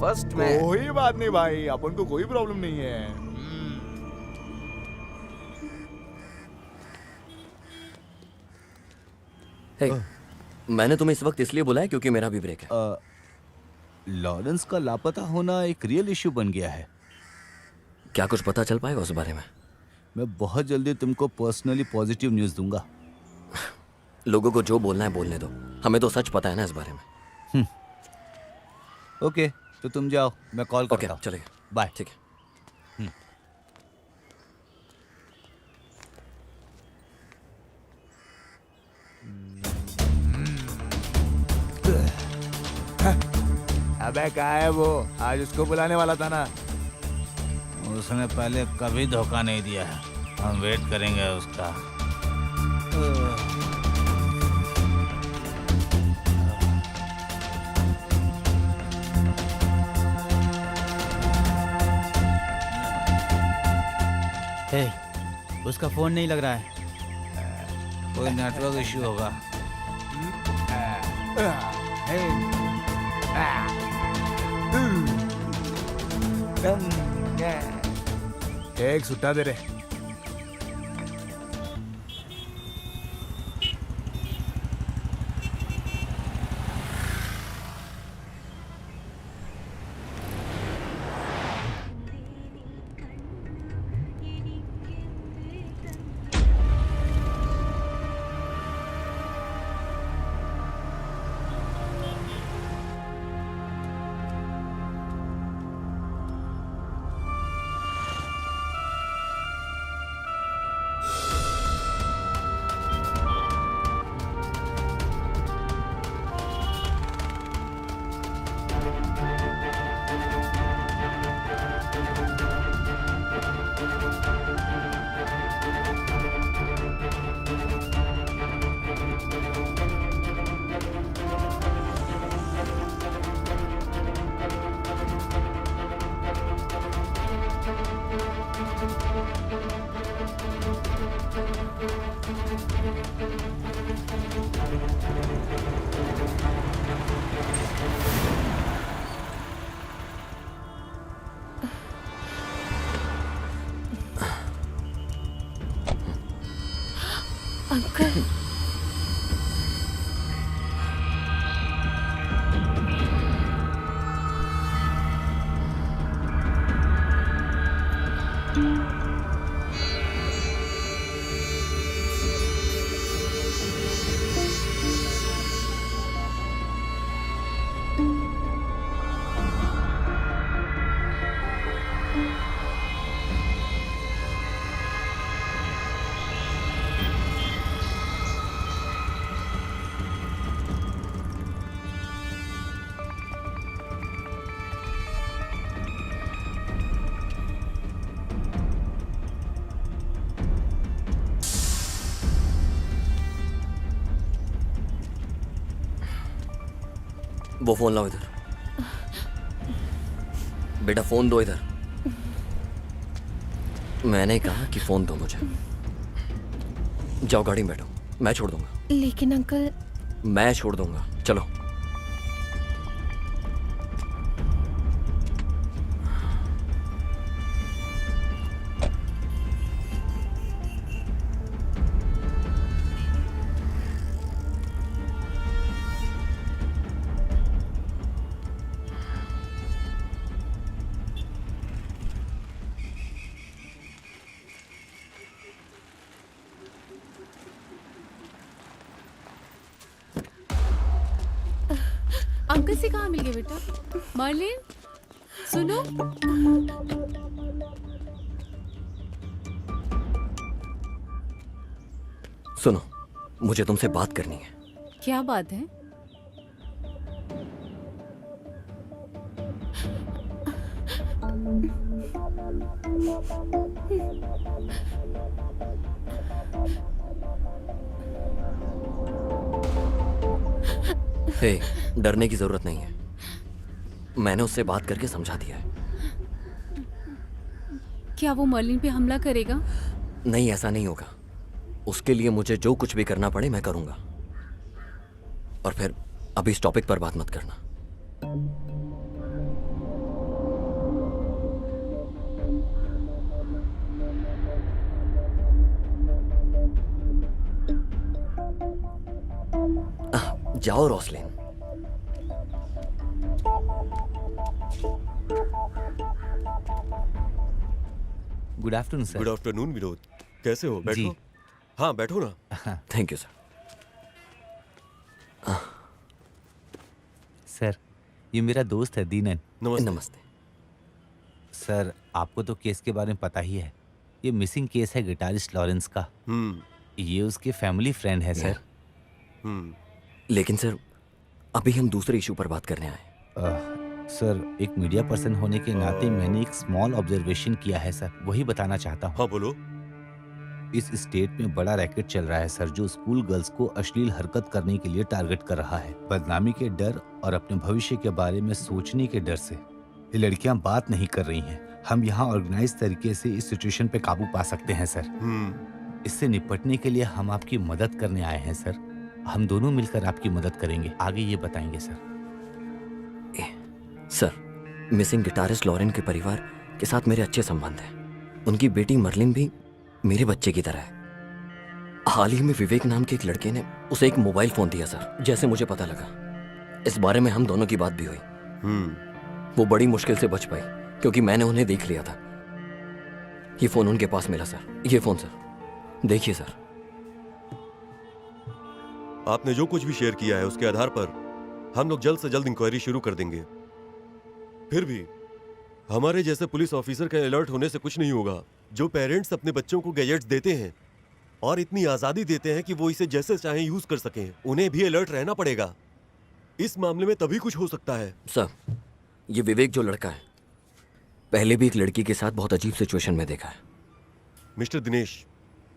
Speaker 6: फर्स्ट में।
Speaker 4: कोई बात नहीं भाई, अपन को कोई प्रॉब्लम नहीं है।
Speaker 8: हे, मैंने तुम्हें इस वक्त इसलिए बुलाया क्योंकि मेरा भी ब्रेक है।
Speaker 10: लॉरेंस का लापता होना एक रियल इश्यू बन गया है।
Speaker 8: क्या कुछ पता चल पाएगा उस बारे में?
Speaker 10: मैं बहुत जल्दी तुमको पर्सनली पॉजिटिव न्यूज़ दूंगा।
Speaker 8: लोगों को जो बोलना है बोलने दो, हमें तो सच पता है ना इस बारे में।
Speaker 10: ओके, तो तुम जाओ, मैं कॉल करता हूँ।
Speaker 8: चलेगा,
Speaker 10: बाय।
Speaker 8: ठीक है।
Speaker 4: अबे कहाँ है वो? आज उसको बुलाने वाला था ना।
Speaker 10: उसने पहले कभी धोखा नहीं दिया है, हम वेट करेंगे उसका।
Speaker 13: हे, उसका फोन नहीं लग रहा है।
Speaker 10: कोई नेटवर्क इश्यू होगा।
Speaker 4: एक सुट्टा दे रहे।
Speaker 3: अंकल,
Speaker 8: वो फोन लाओ इधर। बेटा फोन दो इधर। मैंने कहा कि फोन दो मुझे। जाओ गाड़ी में बैठो, मैं छोड़ दूंगा।
Speaker 12: लेकिन अंकल।
Speaker 8: मैं छोड़ दूंगा, चलो।
Speaker 2: अंकल से कहाँ मिल गए बेटा? मर्लिन, सुनो।
Speaker 8: सुनो, मुझे तुमसे बात करनी है।
Speaker 2: क्या बात है?
Speaker 8: हे, डरने की जरूरत नहीं है। मैंने उससे बात करके समझा दिया है।
Speaker 2: क्या वो मर्लिन पे हमला करेगा?
Speaker 8: नहीं, ऐसा नहीं होगा। उसके लिए मुझे जो कुछ भी करना पड़े मैं करूंगा। और फिर अभी इस टॉपिक पर बात मत करना। जाओ Roslin.
Speaker 10: Good afternoon sir.
Speaker 11: Good afternoon Vinod, कैसे हो? बैठो।
Speaker 10: जी।
Speaker 11: हाँ बैठो ना।
Speaker 8: Thank you sir.
Speaker 10: सर, ये मेरा दोस्त है दीनन।
Speaker 11: नमस्ते।
Speaker 8: नमस्ते।
Speaker 10: सर, आपको तो केस के बारे में पता ही है। ये मिसिंग केस है गिटारिस्ट लॉरेंस का। ये उसके फैमिली फ्रेंड है सर।
Speaker 8: लेकिन सर, अभी हम दूसरे इशू पर बात करने आए।
Speaker 10: सर, एक मीडिया पर्सन होने के नाते मैंने एक स्मॉल ऑब्जर्वेशन किया है सर, वही बताना चाहता हूँ।
Speaker 11: हाँ बोलो।
Speaker 10: इस स्टेट में बड़ा रैकेट चल रहा है सर, जो स्कूल गर्ल्स को अश्लील हरकत करने के लिए टारगेट कर रहा है। बदनामी के डर और अपने भविष्य के बारे में सोचने के डर से ये लड़कियां बात नहीं कर रही हैं। हम यहाँ ऑर्गेनाइज तरीके से इस सिचुएशन पे काबू पा सकते हैं सर। इससे निपटने के लिए हम आपकी मदद करने आए हैं सर। हम दोनों मिलकर आपकी मदद करेंगे। आगे ये बताएंगे sir.
Speaker 8: Sir, missing guitarist Lauren के परिवार के साथ मेरे अच्छे संबंध हैं। उनकी बेटी मर्लिन भी मेरे बच्चे की तरह है। हाल ही में विवेक नाम के एक लड़के ने उसे एक मोबाइल फोन दिया सर, जैसे मुझे पता लगा। इस बारे में हम दोनों की बात भी हुई। वो बड़ी मुश्किल से बच पाई क्योंकि मैंने उन्हें देख लिया था। ये फोन उनके पास मिला सर। ये फोन सर, देखिए सर।
Speaker 11: आपने जो कुछ भी शेयर किया है उसके आधार पर हम लोग जल्द से जल्द इंक्वायरी शुरू कर देंगे। फिर भी हमारे जैसे पुलिस ऑफिसर के अलर्ट होने से कुछ नहीं होगा। जो पेरेंट्स अपने बच्चों को गैजेट्स देते हैं और इतनी आज़ादी देते हैं कि वो इसे जैसे चाहें यूज कर सकें, उन्हें भी अलर्ट रहना पड़ेगा। इस मामले में तभी कुछ हो सकता है।
Speaker 8: सर, ये विवेक जो लड़का है, पहले भी एक लड़की के साथ बहुत अजीब सिचुएशन में देखा है।
Speaker 11: मिस्टर दिनेश,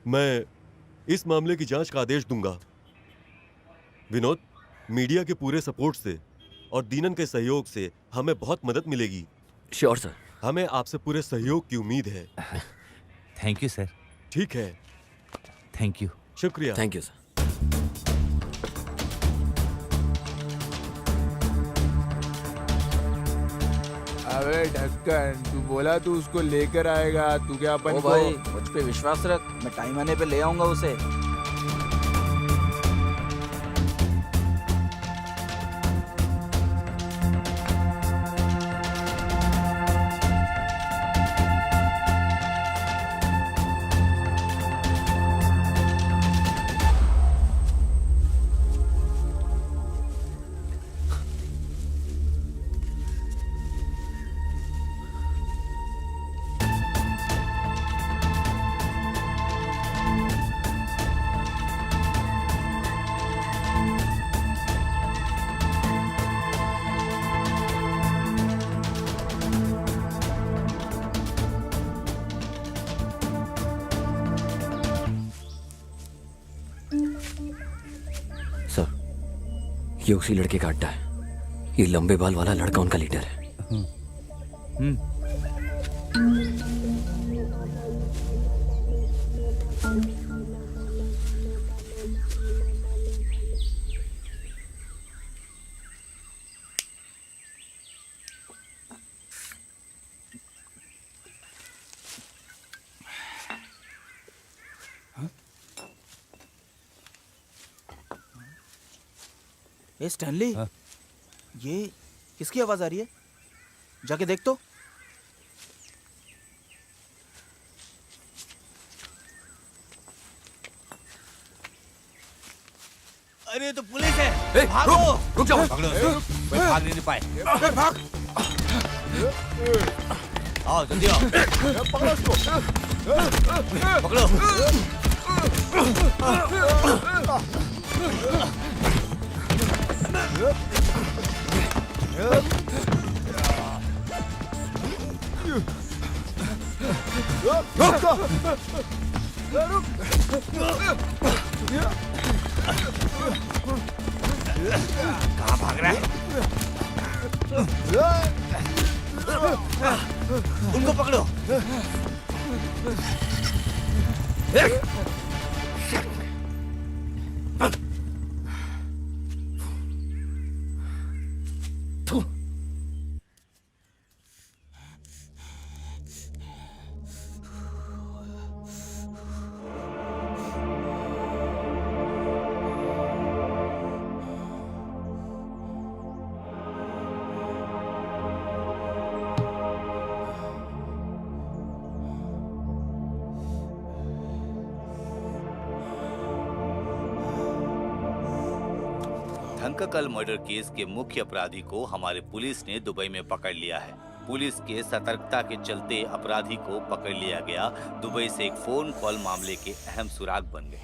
Speaker 11: मैं इस मामले की जांच का आदेश दूंगा। विनोद, मीडिया के पूरे सपोर्ट से और दीनन के सहयोग से हमें बहुत मदद मिलेगी।
Speaker 8: Sure sir.
Speaker 11: हमें आपसे पूरे सहयोग की उम्मीद है।
Speaker 10: Thank you sir.
Speaker 11: ठीक है,
Speaker 10: थैंक यू।
Speaker 11: शुक्रिया।
Speaker 8: Thank you sir.
Speaker 4: अबे ढक्कन, तू बोला तू उसको लेकर आएगा, तू क्या अपन
Speaker 6: ओ
Speaker 4: को...
Speaker 6: भाई, मुझ पे विश्वास रख, मैं टाइम आने पे ले आऊंगा उसे।
Speaker 8: ये उसी लड़के का अड्डा है। ये लंबे बाल वाला लड़का उनका लीडर है।
Speaker 6: ए स्टैनली, ये किसकी आवाज आ रही है? जाके देख तो।
Speaker 10: अरे तो पुलिस है। भागो।
Speaker 8: रुक जाओ।
Speaker 10: पकड़ो। कोई भाग नहीं पाए।
Speaker 6: भाग।
Speaker 10: आओ जल्दी आओ।
Speaker 4: पकड़ो उसको।
Speaker 10: पकड़ो। कहाँ भाग रहा है? उनको पकड़ो। धनकल मर्डर केस के मुख्य अपराधी को हमारे पुलिस ने दुबई में पकड़ लिया है। पुलिस के सतर्कता के चलते अपराधी को पकड़ लिया गया। दुबई से एक फोन कॉल मामले के अहम सुराग बन गए।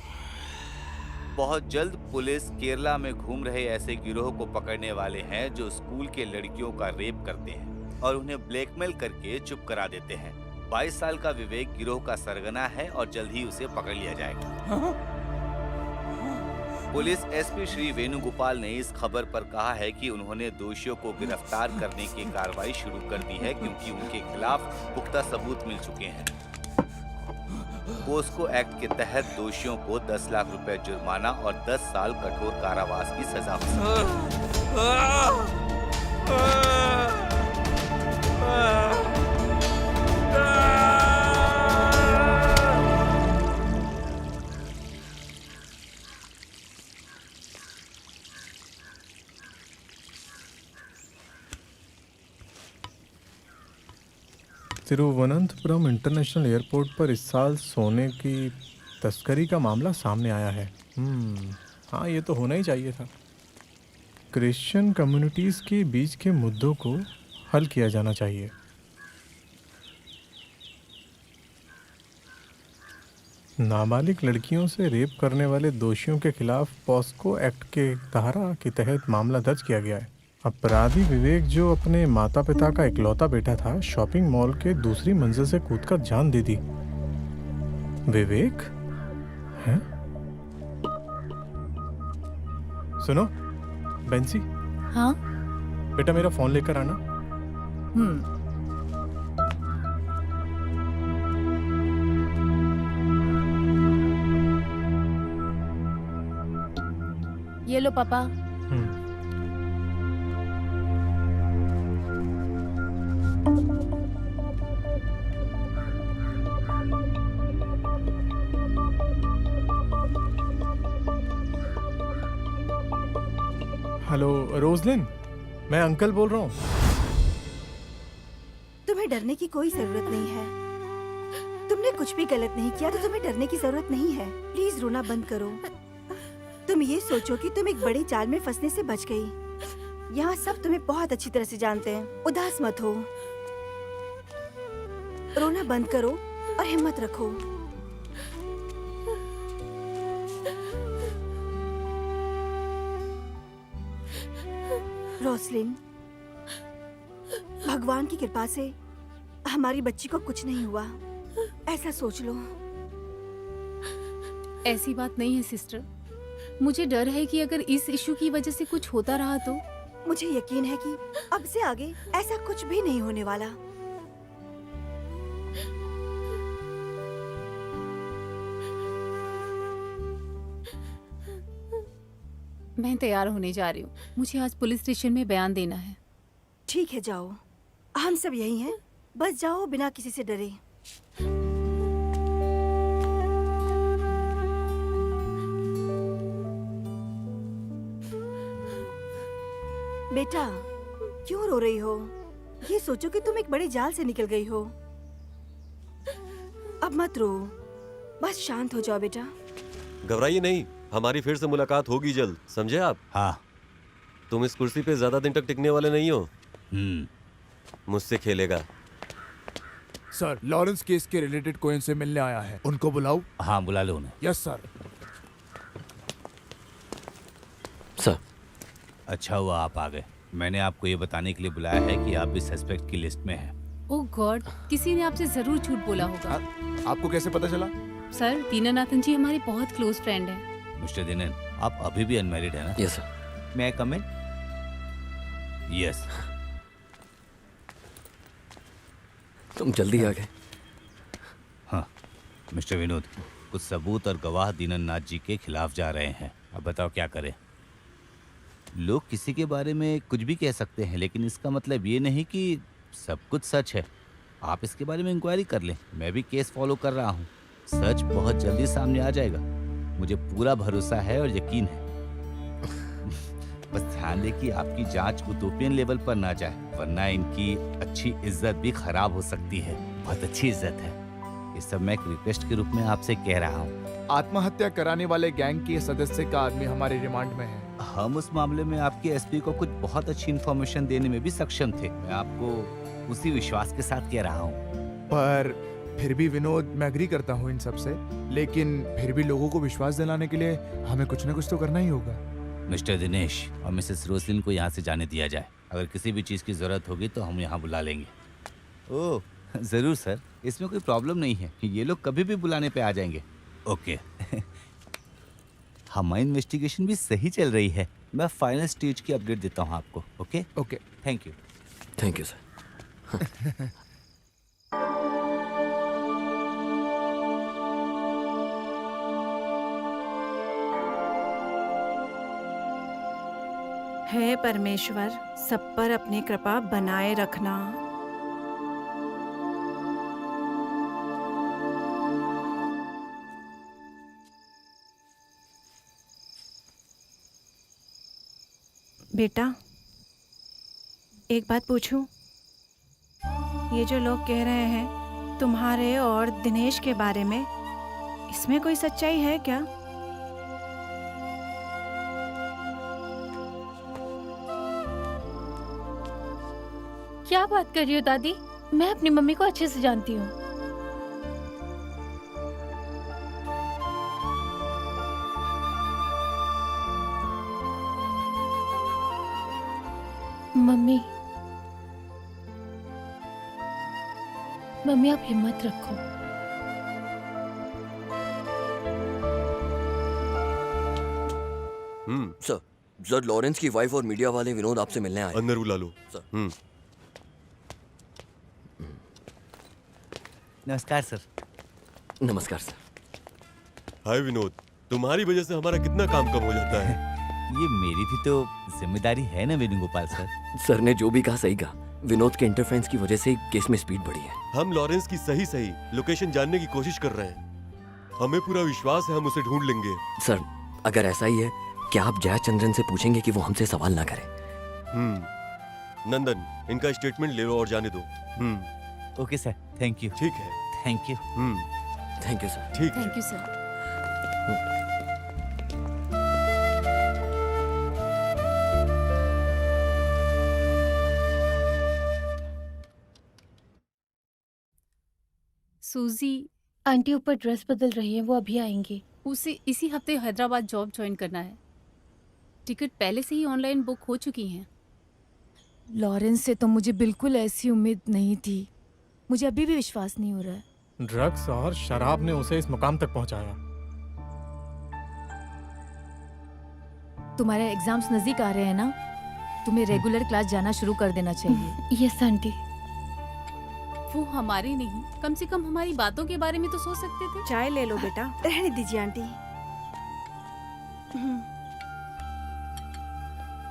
Speaker 10: बहुत जल्द पुलिस केरला में घूम रहे ऐसे गिरोह को पकड़ने वाले हैं जो स्कूल के लड़कियों का रेप करते हैं और उन्हें ब्लैकमेल करके चुप करा देते हैं। 22 साल का विवेक गिरोह का सरगना है और जल्द ही उसे पकड़ लिया जाएगा। पुलिस एसपी श्री वेणुगोपाल ने इस खबर पर कहा है कि उन्होंने दोषियों को गिरफ्तार करने की कार्रवाई शुरू कर दी है क्योंकि उनके खिलाफ पुख्ता सबूत मिल चुके हैं। पोस्को एक्ट के तहत दोषियों को 10 लाख रुपए जुर्माना और 10 साल कठोर कारावास की सजा हो सकती है।
Speaker 7: तिरुवनंतपुरम इंटरनेशनल एयरपोर्ट पर इस साल सोने की तस्करी का मामला सामने आया है। हाँ, ये तो होना ही चाहिए था। क्रिश्चियन कम्युनिटीज़ के बीच के मुद्दों को हल किया जाना चाहिए। नाबालिग लड़कियों से रेप करने वाले दोषियों के खिलाफ पॉस्को एक्ट के धारा के तहत मामला दर्ज किया गया है। अपराधी विवेक, जो अपने माता पिता का इकलौता बेटा था, शॉपिंग मॉल के दूसरी मंजिल से कूदकर जान दे दी। विवेक हैं? सुनो बेंसी।
Speaker 5: हाँ
Speaker 7: बेटा, मेरा फोन लेकर आना।
Speaker 5: ये लो पापा।
Speaker 7: हेलो रोजलिन, मैं अंकल बोल रहा हूँ।
Speaker 9: तुम्हें डरने की कोई जरूरत नहीं है। तुमने कुछ भी गलत नहीं किया तो तुम्हें डरने की जरूरत नहीं है। प्लीज रोना बंद करो। तुम ये सोचो कि तुम एक बड़ी जाल में फंसने से बच गई। यहाँ सब तुम्हें बहुत अच्छी तरह से जानते हैं। उदास मत हो, रोना बंद करो और हिम्मत रखो। रोसलिन, भगवान की कृपा से हमारी बच्ची को कुछ नहीं हुआ, ऐसा सोच लो।
Speaker 2: ऐसी बात नहीं है सिस्टर। मुझे डर है कि अगर इस इशू की वजह से कुछ होता रहा तो
Speaker 9: मुझे यकीन है कि अब से आगे ऐसा कुछ भी नहीं होने वाला।
Speaker 2: मैं तैयार होने जा रही हूँ, मुझे आज पुलिस स्टेशन में बयान देना है।
Speaker 9: ठीक है, जाओ। हम सब यही हैं, बस जाओ बिना किसी से डरे। बेटा, क्यों रो रही हो? ये सोचो कि तुम एक बड़े जाल से निकल गई हो। अब मत रो, बस शांत हो जाओ बेटा।
Speaker 11: घबराइए नहीं, हमारी फिर से मुलाकात होगी जल्द, समझे आप?
Speaker 10: हाँ।
Speaker 11: तुम इस कुर्सी पे ज्यादा दिन तक टिकने वाले नहीं हो। मुझसे खेलेगा।
Speaker 4: सर, लॉरेंस केस के रिलेटेड कोई इनसे मिलने आया है, उनको बुलाओ।
Speaker 10: हाँ, बुला लो उन्हें।
Speaker 4: Yes sir.
Speaker 8: सर,
Speaker 10: अच्छा हुआ आप आ गए। मैंने आपको ये बताने के लिए बुलाया है कि आप इस सस्पेक्ट की लिस्ट में हैं।
Speaker 2: ओह गॉड, किसी ने आपसे जरूर झूठ बोला होगा।
Speaker 4: आपको कैसे पता चला?
Speaker 2: सर, दीनानाथन जी हमारे बहुत क्लोज फ्रेंड हैं।
Speaker 10: मिस्टर दिनेन, आप अभी भी अनमैरिड है ना?
Speaker 8: Yes sir.
Speaker 10: मैं कम इन? यस।
Speaker 8: तुम जल्दी आ गए।
Speaker 10: हाँ मिस्टर विनोद, कुछ सबूत और गवाह दीननाथ जी के खिलाफ जा रहे हैं। अब बताओ क्या करें? लोग किसी के बारे में कुछ भी कह सकते हैं, लेकिन इसका मतलब ये नहीं कि सब कुछ सच है। आप इसके बारे में इंक्वायरी कर लें। मैं भी केस फॉलो कर रहा हूँ। सच बहुत जल्दी सामने आ जाएगा, मुझे पूरा भरोसा है और यकीन है। बस ध्यान दें कि आपकी जांच यूटोपियन लेवल पर ना जाए, वरना इनकी अच्छी इज्जत भी खराब हो सकती है। बहुत अच्छी इज्जत है। ये सब मैं एक रिक्वेस्ट के रूप में आपसे कह रहा हूँ।
Speaker 4: आत्महत्या कराने वाले गैंग के सदस्य का आदमी हमारे रिमांड में है।
Speaker 10: हम उस मामले में आपके एसपी को कुछ बहुत अच्छी इन्फॉर्मेशन देने में भी सक्षम थे। मैं आपको उसी विश्वास के साथ कह रहा हूँ।
Speaker 4: पर फिर भी विनोद, मैं एग्री करता हूँ इन सब से, लेकिन फिर भी लोगों को विश्वास दिलाने के लिए हमें कुछ न कुछ तो करना ही होगा।
Speaker 10: मिस्टर दिनेश और मिसेस रोसलिन को यहाँ से जाने दिया जाए। अगर किसी भी चीज़ की ज़रूरत होगी तो हम यहाँ बुला लेंगे। ओह ज़रूर सर, इसमें कोई प्रॉब्लम नहीं है। ये लोग कभी भी बुलाने पे आ जाएंगे। ओके। हमारी इन्वेस्टिगेशन भी सही चल रही है। मैं फाइनल स्टेज की अपडेट देता हूँ आपको। Okay
Speaker 4: okay,
Speaker 10: thank you.
Speaker 8: Thank you sir.
Speaker 1: हे परमेश्वर, सब पर अपनी कृपा बनाए रखना। बेटा, एक बात पूछूं? ये जो लोग कह रहे हैं तुम्हारे और दिनेश के बारे में, इसमें कोई सच्चाई है क्या?
Speaker 3: क्या बात कर रही हो दादी? मैं अपनी मम्मी को अच्छे से जानती हूँ। मम्मी, मम्मी आप हिम्मत रखो।
Speaker 8: सर, लॉरेंस की वाइफ और मीडिया वाले विनोद आपसे मिलने आए।
Speaker 11: अंदर बुला लो।
Speaker 8: सर।
Speaker 10: नमस्कार सर।
Speaker 8: नमस्कार सर।
Speaker 11: हाय विनोद, तुम्हारी वजह से हमारा कितना काम कम हो जाता है।
Speaker 10: ये मेरी भी तो जिम्मेदारी है ना वेणुगोपाल सर।
Speaker 8: सर ने जो भी कहा सही कहा। विनोद के इंटरफेरेंस की वजह से केस में स्पीड बढ़ी है।
Speaker 11: हम लॉरेंस की सही लोकेशन जानने की कोशिश कर रहे हैं। हमें पूरा विश्वास है हम उसे ढूंढ लेंगे।
Speaker 8: सर, अगर ऐसा ही है, क्या आप जयाचंद्रन से पूछेंगे कि वो हमसे सवाल ना करें?
Speaker 11: नंदन, इनका स्टेटमेंट ले लो और जाने दो।
Speaker 10: Okay sir, thank you.
Speaker 11: ठीक है।
Speaker 10: Thank you.
Speaker 8: Thank you sir.
Speaker 11: ठीक है।
Speaker 2: Thank you sir. सूजी
Speaker 3: आंटी ऊपर ड्रेस बदल रही है, वो अभी आएंगी।
Speaker 2: उसे इसी हफ्ते हैदराबाद जॉब ज्वाइन करना है। टिकट पहले से ही ऑनलाइन बुक हो चुकी हैं।
Speaker 5: लॉरेंस से तो मुझे बिल्कुल ऐसी उम्मीद नहीं थी। मुझे अभी भी विश्वास नहीं हो रहा है।
Speaker 7: ड्रग्स और शराब ने उसे इस मुकाम तक पहुंचाया।
Speaker 5: तुम्हारे एग्जाम्स नजदीक आ रहे हैं ना? तुम्हें रेगुलर क्लास जाना शुरू कर देना चाहिए।
Speaker 3: Yes aunty.
Speaker 2: वो हमारी नहीं, कम से कम हमारी बातों के बारे में तो सोच सकते थे।
Speaker 1: चाय ले लो बेटा।
Speaker 9: रहने दीजिए आंटी।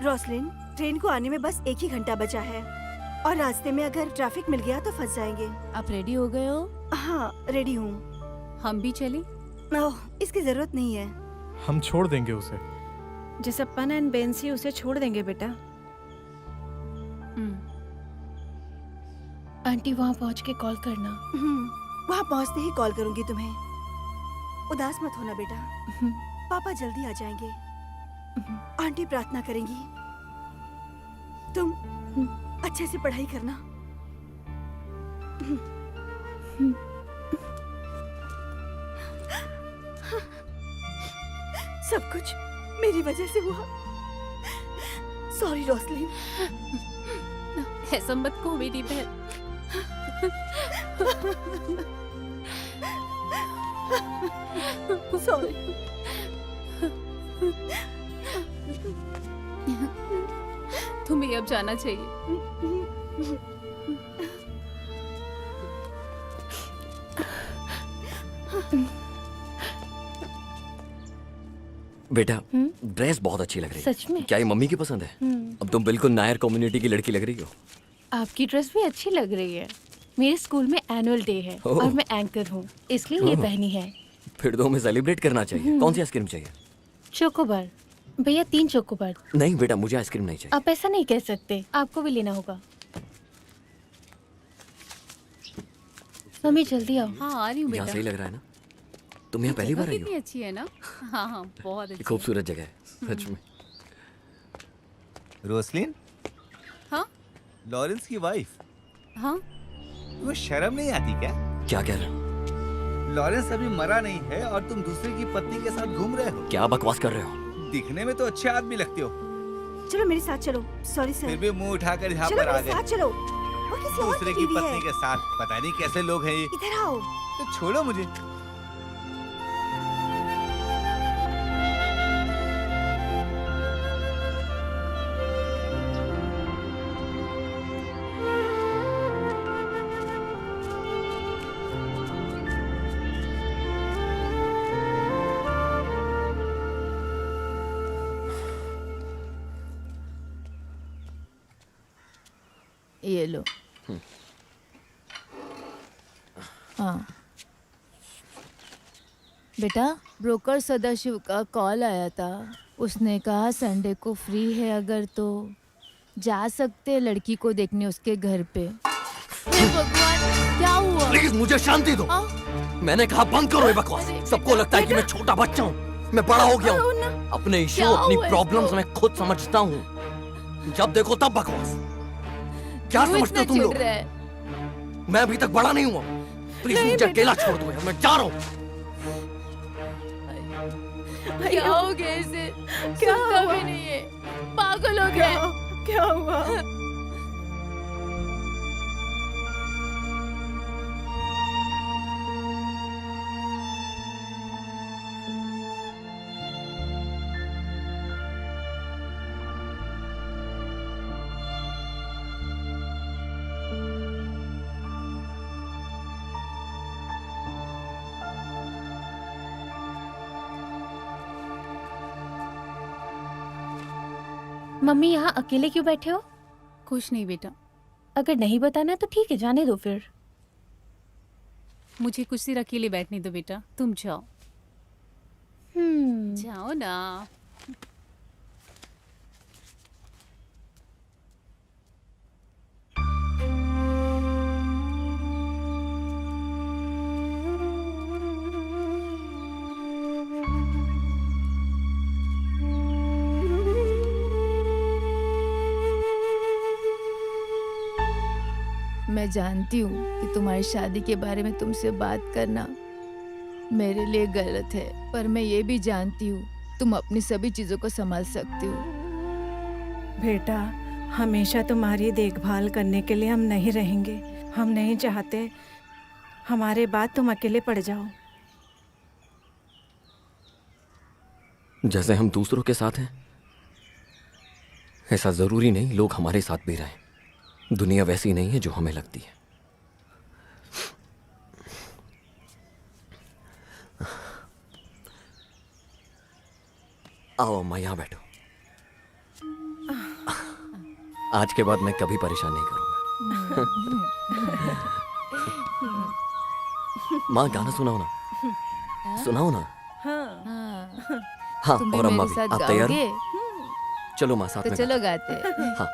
Speaker 9: रोसलिन, ट्रेन को आने में बस 1 ही घंटा बचा है और रास्ते में अगर ट्रैफिक मिल गया तो फंस जाएंगे।
Speaker 5: आप रेडी हो गए हो?
Speaker 9: हाँ, रेडी हूँ।
Speaker 2: हम भी चले?
Speaker 9: ओह, इसकी जरूरत नहीं है।
Speaker 7: हम छोड़ देंगे उसे।
Speaker 1: जसप्पन एंड बेंसी उसे छोड़ देंगे बेटा।
Speaker 3: आंटी वहाँ पहुँच के कॉल करना।
Speaker 9: वहाँ पहुँचते ही कॉल करूंगी तुम्हें। उदास मत होना बेटा, पापा जल्दी आ जाएंगे। आंटी प्रार्थना करेंगी, तुम अच्छे से पढ़ाई करना। सब कुछ मेरी वजह से हुआ। Sorry Roslin.
Speaker 2: ऐसा मत कहो मेरी बहन।
Speaker 9: सॉरी।
Speaker 2: तुम्हें अब जाना चाहिए।
Speaker 8: बेटा, ड्रेस बहुत अच्छी लग रही है।
Speaker 3: सच में?
Speaker 8: क्या ये मम्मी की पसंद है? अब तुम बिल्कुल नायर कम्युनिटी की लड़की लग रही हो।
Speaker 3: आपकी ड्रेस भी अच्छी लग रही है। मेरे स्कूल में एनुअल डे है
Speaker 8: ओह।
Speaker 3: और मैं एंकर हूँ, इसलिए ये
Speaker 8: ओह।
Speaker 3: पहनी है।
Speaker 8: फिर तो हमें सेलिब्रेट करना चाहिए। कौन सी आइसक्रीम चाहिए?
Speaker 3: चोकोबार। भैया 3 चोकोबार।
Speaker 8: नहीं बेटा, मुझे आइसक्रीम नहीं चाहिए।
Speaker 3: आप ऐसा नहीं कह सकते, आपको भी लेना होगा। मम्मी जल्दी आओ।
Speaker 2: हाँ आ रही हूँ
Speaker 8: यहाँ
Speaker 2: बेटा।
Speaker 8: सही लग रहा है ना? तुम यहाँ पहली बार आई हो?
Speaker 2: कितनी अच्छी है ना। हाँ हाँ बहुत
Speaker 8: ये
Speaker 2: अच्छी।
Speaker 8: खूबसूरत जगह है सच में।
Speaker 10: रोसलिन,
Speaker 2: हाँ
Speaker 10: लॉरेंस की वाइफ,
Speaker 2: हाँ।
Speaker 10: तुम्हें शर्म नहीं आती क्या?
Speaker 8: क्या कह रहे हो?
Speaker 10: लॉरेंस अभी मरा नहीं है और तुम दूसरे की पत्नी के साथ घूम रहे हो।
Speaker 8: क्या बकवास कर रहे हो?
Speaker 10: दिखने में तो अच्छे आदमी लगते हो,
Speaker 9: चलो मेरे साथ चलो। Sorry sir.
Speaker 10: फिर भी मुंह उठाकर यहाँ
Speaker 9: चलो
Speaker 10: पर आ
Speaker 9: मेरे
Speaker 10: गए।
Speaker 9: साथ चलो। वो किसी और
Speaker 10: दूसरे
Speaker 9: की
Speaker 10: की
Speaker 9: बीवी
Speaker 10: पत्नी
Speaker 9: है।
Speaker 10: के साथ। पता नहीं कैसे लोग हैं ये।
Speaker 9: इधर आओ।
Speaker 10: तो छोड़ो मुझे।
Speaker 5: ये लो। हाँ बेटा, ब्रोकर सदाशिव का कॉल आया था। उसने कहा संडे को फ्री है अगर तो जा सकते लड़की को देखने उसके घर पे। हे भगवान, क्या हुआ?
Speaker 8: प्लीज मुझे शांति दो। मैंने कहा बंद करो ये बकवास। सबको लगता है कि मैं छोटा बच्चा हूँ, मैं बड़ा हो गया हूँ। अपने इश्यू,
Speaker 5: क्या
Speaker 8: अपनी
Speaker 5: हुआ
Speaker 8: प्रॉब्लम्स
Speaker 5: इसको?
Speaker 8: मैं खुद समझता हूँ। जब देखो तब बकवास। क्या
Speaker 5: क्यों
Speaker 8: समझते हो
Speaker 5: इतना
Speaker 8: तुम लोग?
Speaker 5: चिढ़ रहा है?
Speaker 8: मैं अभी तक बड़ा नहीं हुआ। प्लीज मुझे अकेला छोड़ दो यार, मैं जा रहा हूँ।
Speaker 5: क्या हो गया इसे? सुनता भी नहीं है, पागल हो गया।
Speaker 1: क्या हुआ?
Speaker 3: मम्मी यहाँ अकेले क्यों बैठे हो?
Speaker 2: कुछ नहीं बेटा,
Speaker 3: अगर नहीं बताना तो ठीक है, जाने दो फिर।
Speaker 2: मुझे कुछ देर अकेले बैठने दो बेटा, तुम जाओ। जाओ ना।
Speaker 5: मैं जानती हूँ कि तुम्हारी शादी के बारे में तुमसे बात करना मेरे लिए गलत है, पर मैं ये भी जानती हूँ तुम अपनी सभी चीजों को संभाल सकती हो।
Speaker 1: बेटा, हमेशा तुम्हारी देखभाल करने के लिए हम नहीं रहेंगे। हम नहीं चाहते हमारे बाद तुम अकेले पड़ जाओ।
Speaker 8: जैसे हम दूसरों के साथ हैं ऐसा जरूरी नहीं लोग हमारे साथ भी रहें। दुनिया वैसी नहीं है जो हमें लगती है। आओ अम्मा, यहाँ बैठो। आज के बाद मैं कभी परेशान नहीं करूंगा। माँ गाना सुनाओ ना, सुनाओ ना। हाँ,
Speaker 5: तुम भी
Speaker 8: और अम्मा
Speaker 5: मेरे
Speaker 8: भी।
Speaker 5: साथ
Speaker 8: आप तैयार हो?
Speaker 5: गाओगे?
Speaker 8: चलो माँ, साथ
Speaker 5: तो
Speaker 8: में
Speaker 5: चलो
Speaker 8: गाते
Speaker 5: गाते।
Speaker 8: हैं। हाँ।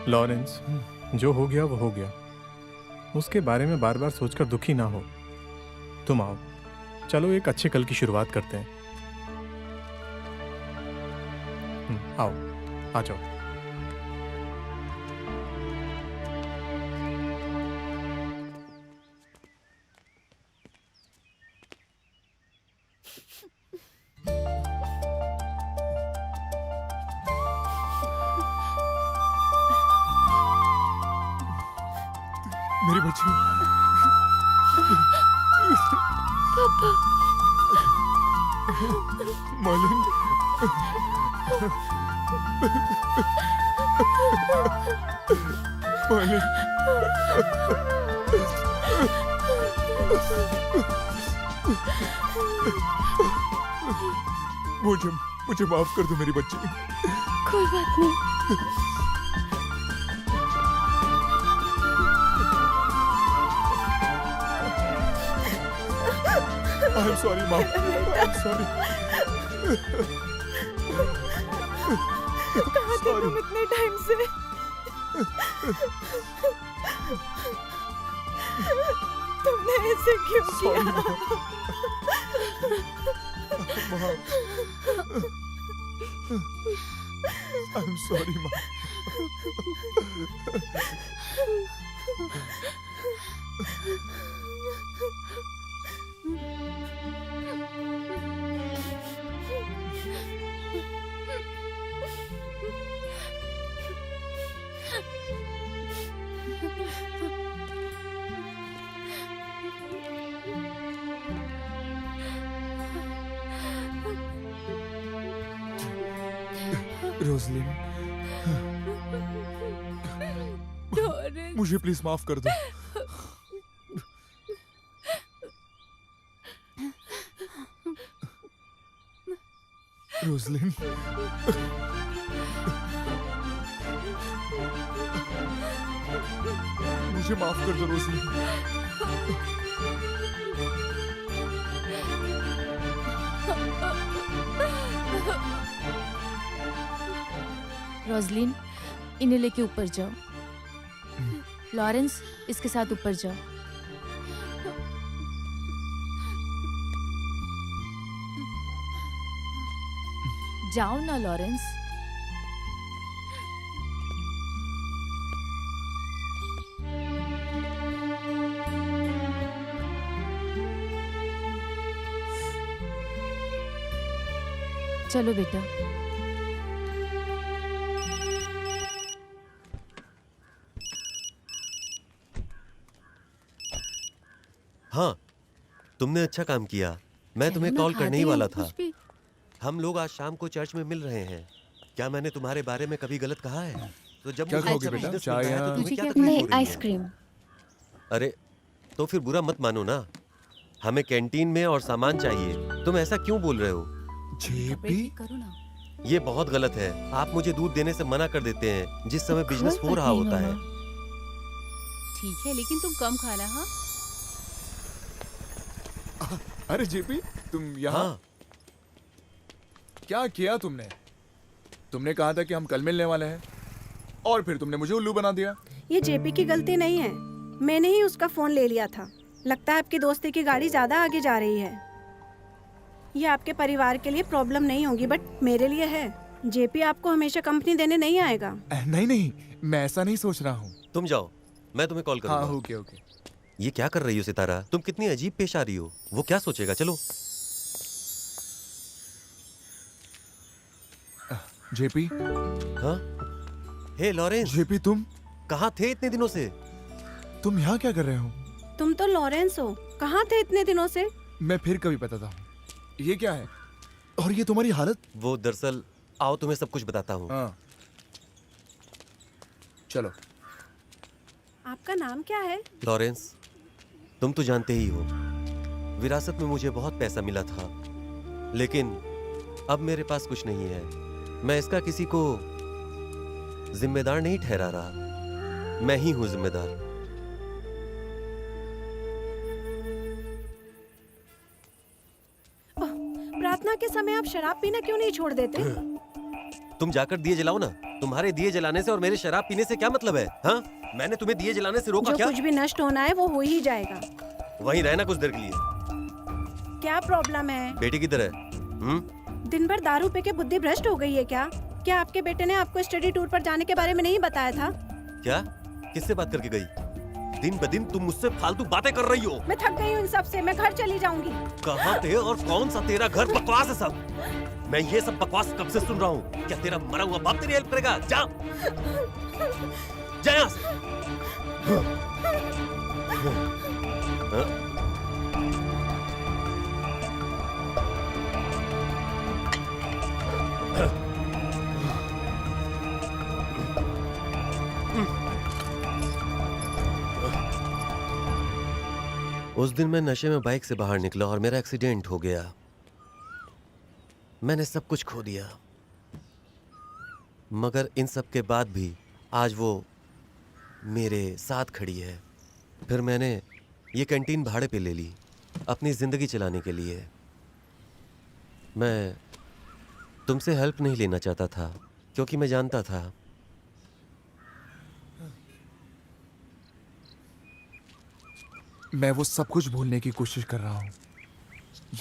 Speaker 7: लॉरेंस, जो हो गया वो हो गया। उसके बारे में बार बार सोचकर दुखी ना हो। तुम आओ, चलो एक अच्छे कल की शुरुआत करते हैं। आओ, आ जाओ।
Speaker 4: मेरी बच्ची।
Speaker 3: पापा।
Speaker 4: मालिन। मालिन। मुझे माफ कर दो मेरी बच्ची।
Speaker 3: कोई बात नहीं।
Speaker 4: I'm sorry, Mom. I'm sorry.
Speaker 1: कहाँ थे तुम इतने टाइम से? तुमने ऐसे क्यों किया?
Speaker 4: I'm sorry, Mom. रोजलिन, मुझे प्लीज माफ कर दो। रोजलिन, मुझे माफ कर दो रोजलिन।
Speaker 5: रोजलिन, इन्हें लेके ऊपर जाओ। लॉरेंस, इसके साथ ऊपर जाओ। जाओ ना लॉरेंस। चलो बेटा।
Speaker 11: हाँ, तुमने अच्छा काम किया। मैं तुम्हें कॉल करने ही वाला था। हम लोग आज शाम को चर्च में मिल रहे हैं। क्या मैंने तुम्हारे बारे में कभी गलत कहा है? तो जब
Speaker 4: क्या
Speaker 11: मुझे
Speaker 4: खाओगे
Speaker 11: अच्छा
Speaker 4: बेटा?
Speaker 11: business
Speaker 4: चाय
Speaker 11: मिलता है, तो
Speaker 4: या-
Speaker 11: तुम्हें क्या तकलीफ हो रही है?
Speaker 12: आइसक्रीम।
Speaker 11: अरे, तो फिर बुरा मत मानो ना। हमें कैंटीन में और सामान चाहिए। तुम ऐसा क्यों बोल रहे हो?
Speaker 4: जेपी,
Speaker 2: करो ना।
Speaker 11: ये बहुत गलत है। आप मुझे दूध देने से मना कर देते हैं जिस समय बिजनेस हो रहा होता है।
Speaker 2: ठीक है, लेकिन तुम कम खाना। हाँ,
Speaker 4: अरे जेपी, तुम यहाँ?
Speaker 11: हाँ।
Speaker 4: क्या किया तुमने? तुमने कहा था कि हम कल मिलने वाले हैं और फिर तुमने मुझे उल्लू बना दिया।
Speaker 1: ये जेपी की गलती नहीं है, मैंने ही उसका फोन ले लिया था। लगता है आपकी दोस्ती की गाड़ी ज्यादा आगे जा रही है। ये आपके परिवार के लिए प्रॉब्लम नहीं होगी, बट मेरे लिए है। जेपी आपको हमेशा कंपनी देने नहीं आएगा।
Speaker 4: नहीं नहीं, मैं ऐसा नहीं सोच रहा हूँ।
Speaker 11: तुम जाओ, मैं तुम्हें कॉल करूंगा।
Speaker 4: हाँ, ओके ओके।
Speaker 11: ये क्या कर रही हो सितारा? तुम कितनी अजीब पेश आ रही हो। वो क्या सोचेगा? चलो।
Speaker 4: जेपी।
Speaker 11: हाँ? हे लॉरेंस।
Speaker 4: जेपी, तुम
Speaker 11: कहाँ थे इतने दिनों से?
Speaker 4: तुम यहाँ क्या कर रहे हो?
Speaker 1: तुम तो लॉरेंस हो, कहाँ थे इतने दिनों से?
Speaker 4: मैं फिर कभी बताता हूँ। ये क्या है और ये तुम्हारी हालत?
Speaker 11: वो दरअसल, आओ तुम्हें सब कुछ बताता हूँ।
Speaker 4: हाँ, चलो।
Speaker 1: आपका नाम क्या है?
Speaker 11: लॉरेंस, तुम तो जानते ही हो, विरासत में मुझे बहुत पैसा मिला था, लेकिन अब मेरे पास कुछ नहीं है। मैं इसका किसी को जिम्मेदार नहीं ठहरा रहा। मैं ही हूं जिम्मेदार।
Speaker 1: प्रार्थना के समय आप शराब पीना क्यों नहीं छोड़ देते?
Speaker 11: तुम जाकर दिए जलाओ ना। तुम्हारे दिए जलाने से और मेरे शराब पीने से क्या मतलब है? हाँ? मैंने तुम्हें दिए जलाने से रोका
Speaker 1: जो
Speaker 11: क्या?
Speaker 1: कुछ भी नष्ट होना है वो हो ही जाएगा।
Speaker 11: वहीं रहना कुछ देर के लिए।
Speaker 1: क्या प्रॉब्लम है?
Speaker 11: बेटी किधर है?
Speaker 1: दिन भर दारू पी के बुद्धि भ्रष्ट हो गई है क्या? क्या आपके बेटे ने आपको स्टडी टूर पर जाने के बारे में नहीं बताया था?
Speaker 11: क्या? किससे बात करके गई? दिन ब दिन तुम मुझसे फालतू बातें कर रही हो।
Speaker 1: मैं थक गई हूँ इन सब से, मैं घर चली जाऊंगी।
Speaker 11: कहाँ थे और कौन सा तेरा घर? बकवास है सब। मैं ये सब बकवास कब से सुन रहा हूँ? क्या तेरा मरा हुआ बाप तेरी हेल्प करेगा? जा, जा यहाँ से। हाँ? उस दिन मैं नशे में बाइक से बाहर निकला और मेरा एक्सीडेंट हो गया। मैंने सब कुछ खो दिया, मगर इन सब के बाद भी आज वो मेरे साथ खड़ी है। फिर मैंने ये कैंटीन भाड़े पे ले ली अपनी ज़िंदगी चलाने के लिए। मैं तुमसे हेल्प नहीं लेना चाहता था क्योंकि मैं जानता था
Speaker 4: मैं वो सब कुछ भूलने की कोशिश कर रहा हूँ।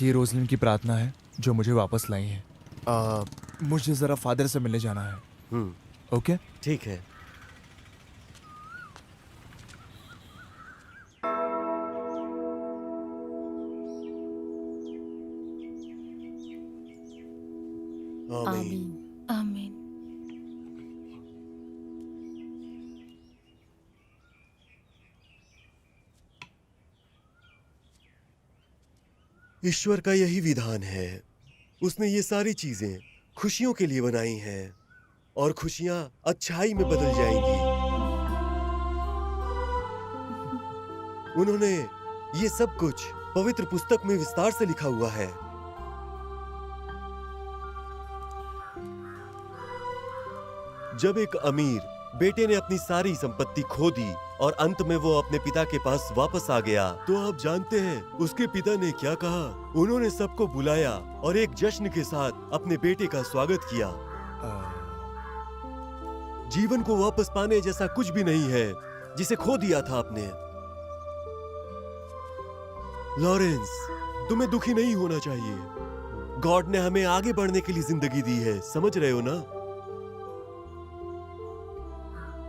Speaker 4: ये रोजलिन की प्रार्थना है जो मुझे वापस लाई है। मुझे जरा फादर से मिलने जाना है। ओके,
Speaker 11: ठीक है।
Speaker 5: आमीन।
Speaker 3: आमीन।
Speaker 11: ईश्वर का यही विधान है। उसने ये सारी चीजें खुशियों के लिए बनाई हैं और खुशियां अच्छाई में बदल जाएंगी। उन्होंने ये सब कुछ पवित्र पुस्तक में विस्तार से लिखा हुआ है। जब एक अमीर बेटे ने अपनी सारी संपत्ति खो दी और अंत में वो अपने पिता के पास वापस आ गया, तो आप जानते हैं उसके पिता ने क्या कहा? उन्होंने सबको बुलाया और एक जश्न के साथ अपने बेटे का स्वागत किया। जीवन को वापस पाने जैसा कुछ भी नहीं है जिसे खो दिया था आपने। लॉरेंस, तुम्हें दुखी नहीं होना चाहिए। गॉड ने हमें आगे बढ़ने के लिए जिंदगी दी है, समझ रहे हो ना?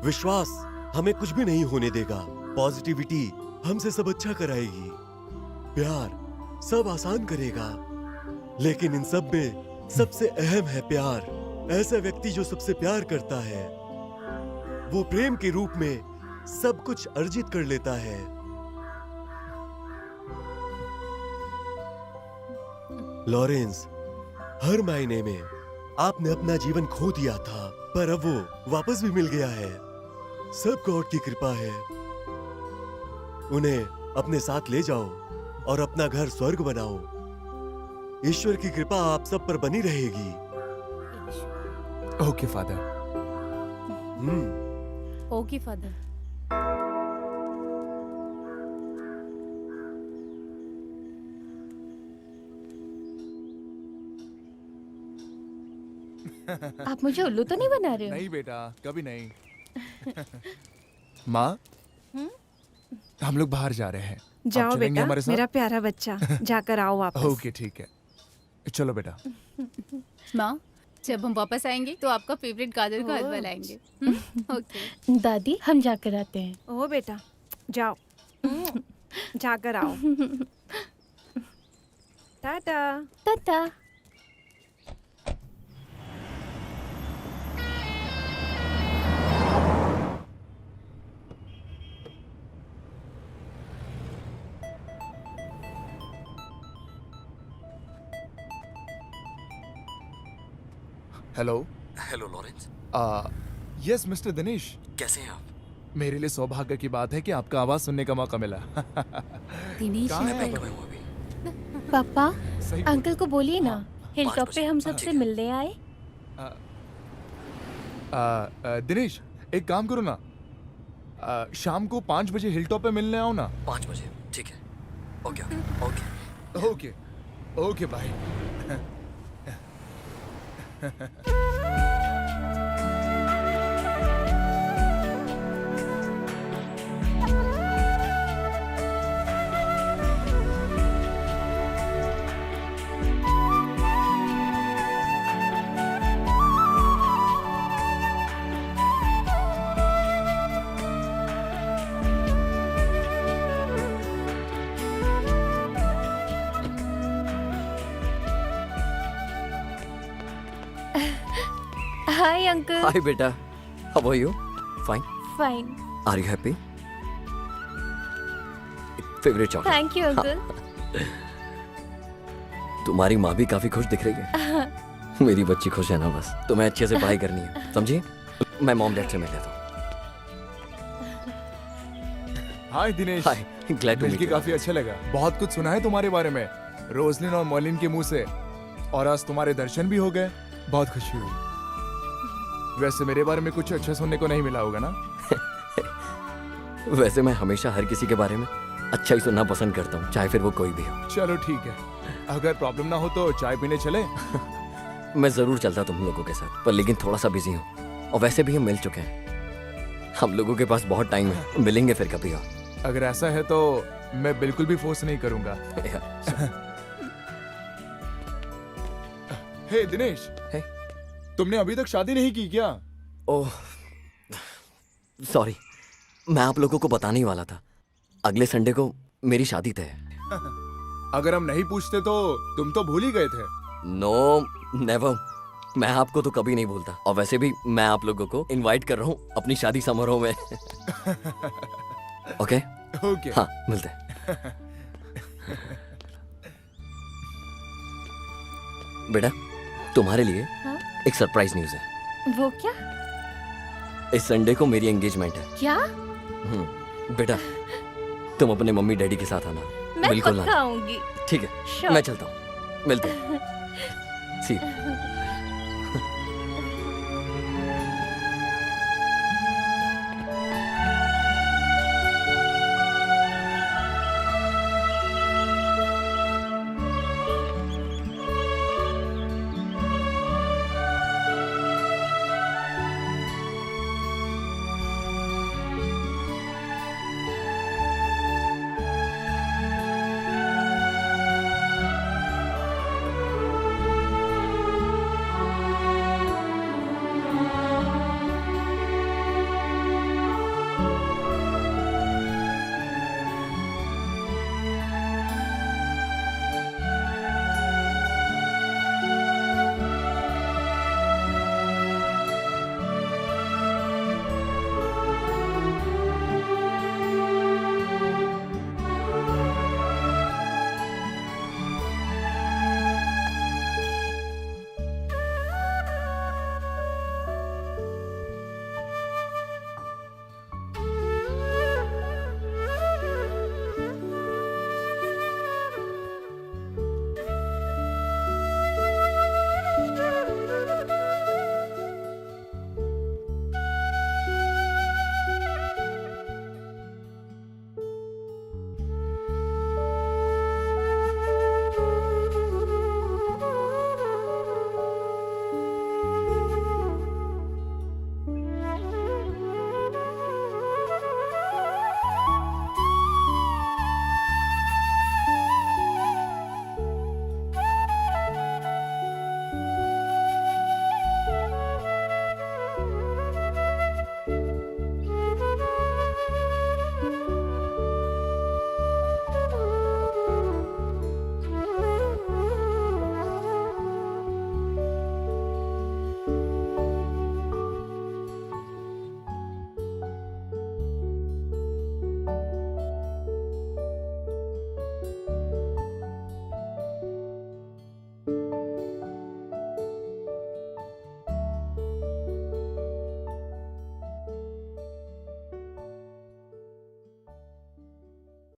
Speaker 11: विश्वास हमें कुछ भी नहीं होने देगा। पॉजिटिविटी हमसे सब अच्छा कराएगी। प्यार सब आसान करेगा। लेकिन इन सब में सबसे अहम है प्यार। ऐसा व्यक्ति जो सबसे प्यार करता है वो प्रेम के रूप में सब कुछ अर्जित कर लेता है। लॉरेंस, हर मायने में आपने अपना जीवन खो दिया था, पर अब वो वापस भी मिल गया है। सब गॉड की कृपा है। उन्हें अपने साथ ले जाओ और अपना घर स्वर्ग बनाओ। ईश्वर की कृपा आप सब पर बनी रहेगी।
Speaker 4: Okay father.
Speaker 2: Okay father.
Speaker 3: आप मुझे उल्लू तो नहीं बना रहे हो?
Speaker 4: नहीं बेटा, कभी नहीं। माँ, हम लोग बाहर जा रहे हैं। आप
Speaker 1: जाओ
Speaker 4: चलेंगे
Speaker 1: बेटा,
Speaker 4: हमारे साथ?
Speaker 1: मेरा प्यारा बच्चा, जाकर आओ वापस।
Speaker 4: ओके ठीक है, चलो बेटा।
Speaker 2: माँ, जब हम वापस आएंगे तो आपका फेवरेट गाजर का हलवा लाएंगे। ओके।
Speaker 3: दादी हम जाकर आते हैं।
Speaker 1: ओ बेटा, जाओ, जाकर आओ। Tata.
Speaker 3: Tata.
Speaker 4: Hello.
Speaker 8: Hello Lawrence.
Speaker 4: Yes mister Dinesh.
Speaker 8: कैसे हैं आप?
Speaker 4: मेरे लिए सौभाग्य की बात है कि आपका आवाज सुनने का मौका मिला।
Speaker 2: दिनेश
Speaker 4: कहाँ है
Speaker 2: अंकल।
Speaker 3: पापा,
Speaker 4: सही
Speaker 3: अंकल को बोलिए ना, हिल
Speaker 8: 5
Speaker 3: टॉप पे
Speaker 8: बजे।
Speaker 3: हम सबसे मिलने आए।
Speaker 4: दिनेश, एक काम करो ना, शाम को 5 बजे हिल टॉप पे मिलने आओ ना।
Speaker 8: 5 बजे, ठीक है। Okay okay.
Speaker 4: Okay okay bye.
Speaker 3: Hi uncle.
Speaker 8: Hi बेटा, how are you? Fine.
Speaker 3: Fine.
Speaker 8: Are you happy? Favourite chocolate.
Speaker 3: Thank you uncle.
Speaker 8: तुम्हारी माँ भी काफी खुश दिख रही है। मेरी बच्ची खुश है ना, बस तुम्हें अच्छे से पढ़ाई करनी है, समझी? मैं मॉम डैड से मिल लेता हूँ।
Speaker 4: हाय दिनेश।
Speaker 8: हाय, ग्लैड टू
Speaker 4: मिलके काफी अच्छा लगा। बहुत कुछ सुना है तुम्हारे बारे में, रोजलिन और मॉलिन के मुंह से, और आज तुम्हारे दर्शन भी हो गए। बहुत खुशी हुई। वैसे मेरे बारे में कुछ अच्छा सुनने को नहीं मिला होगा ना?
Speaker 8: वैसे मैं हमेशा हर किसी के बारे में अच्छा ही सुनना पसंद करता हूँ, चाहे फिर वो कोई भी हो।
Speaker 4: चलो ठीक है, अगर प्रॉब्लम ना हो तो चाय पीने चले?
Speaker 8: मैं जरूर चलता तुम लोगों के साथ, पर लेकिन थोड़ा सा बिजी हूँ, और वैसे भी हम मिल चुके हैं। हम लोगों के पास बहुत टाइम है, मिलेंगे फिर कभी और।
Speaker 4: अगर ऐसा है तो मैं बिल्कुल भी फोर्स नहीं करूंगा। हे दिनेश, तुमने अभी तक शादी नहीं की क्या?
Speaker 8: ओह सॉरी, मैं आप लोगों को बताने ही वाला था, अगले संडे को मेरी शादी तय है।
Speaker 4: अगर हम नहीं पूछते तो तुम तो भूल ही गए थे।
Speaker 8: नो नेवर, मैं आपको तो कभी नहीं भूलता, और वैसे भी मैं आप लोगों को इनवाइट कर रहा हूँ अपनी शादी समारोह में। ओके
Speaker 4: ओके,
Speaker 8: हाँ मिलते हैं। बेटा, तुम्हारे लिए
Speaker 3: हाँ?
Speaker 8: एक सरप्राइज न्यूज है।
Speaker 3: वो क्या?
Speaker 8: इस संडे को मेरी एंगेजमेंट है।
Speaker 3: क्या?
Speaker 8: बेटा, तुम अपने मम्मी डैडी के साथ आना।
Speaker 3: मैं
Speaker 8: बिल्कुल
Speaker 3: पक्का
Speaker 8: आना।
Speaker 3: आऊंगी।
Speaker 8: ठीक है,
Speaker 3: Sure.
Speaker 8: मैं चलता हूँ, मिलते हैं। See you.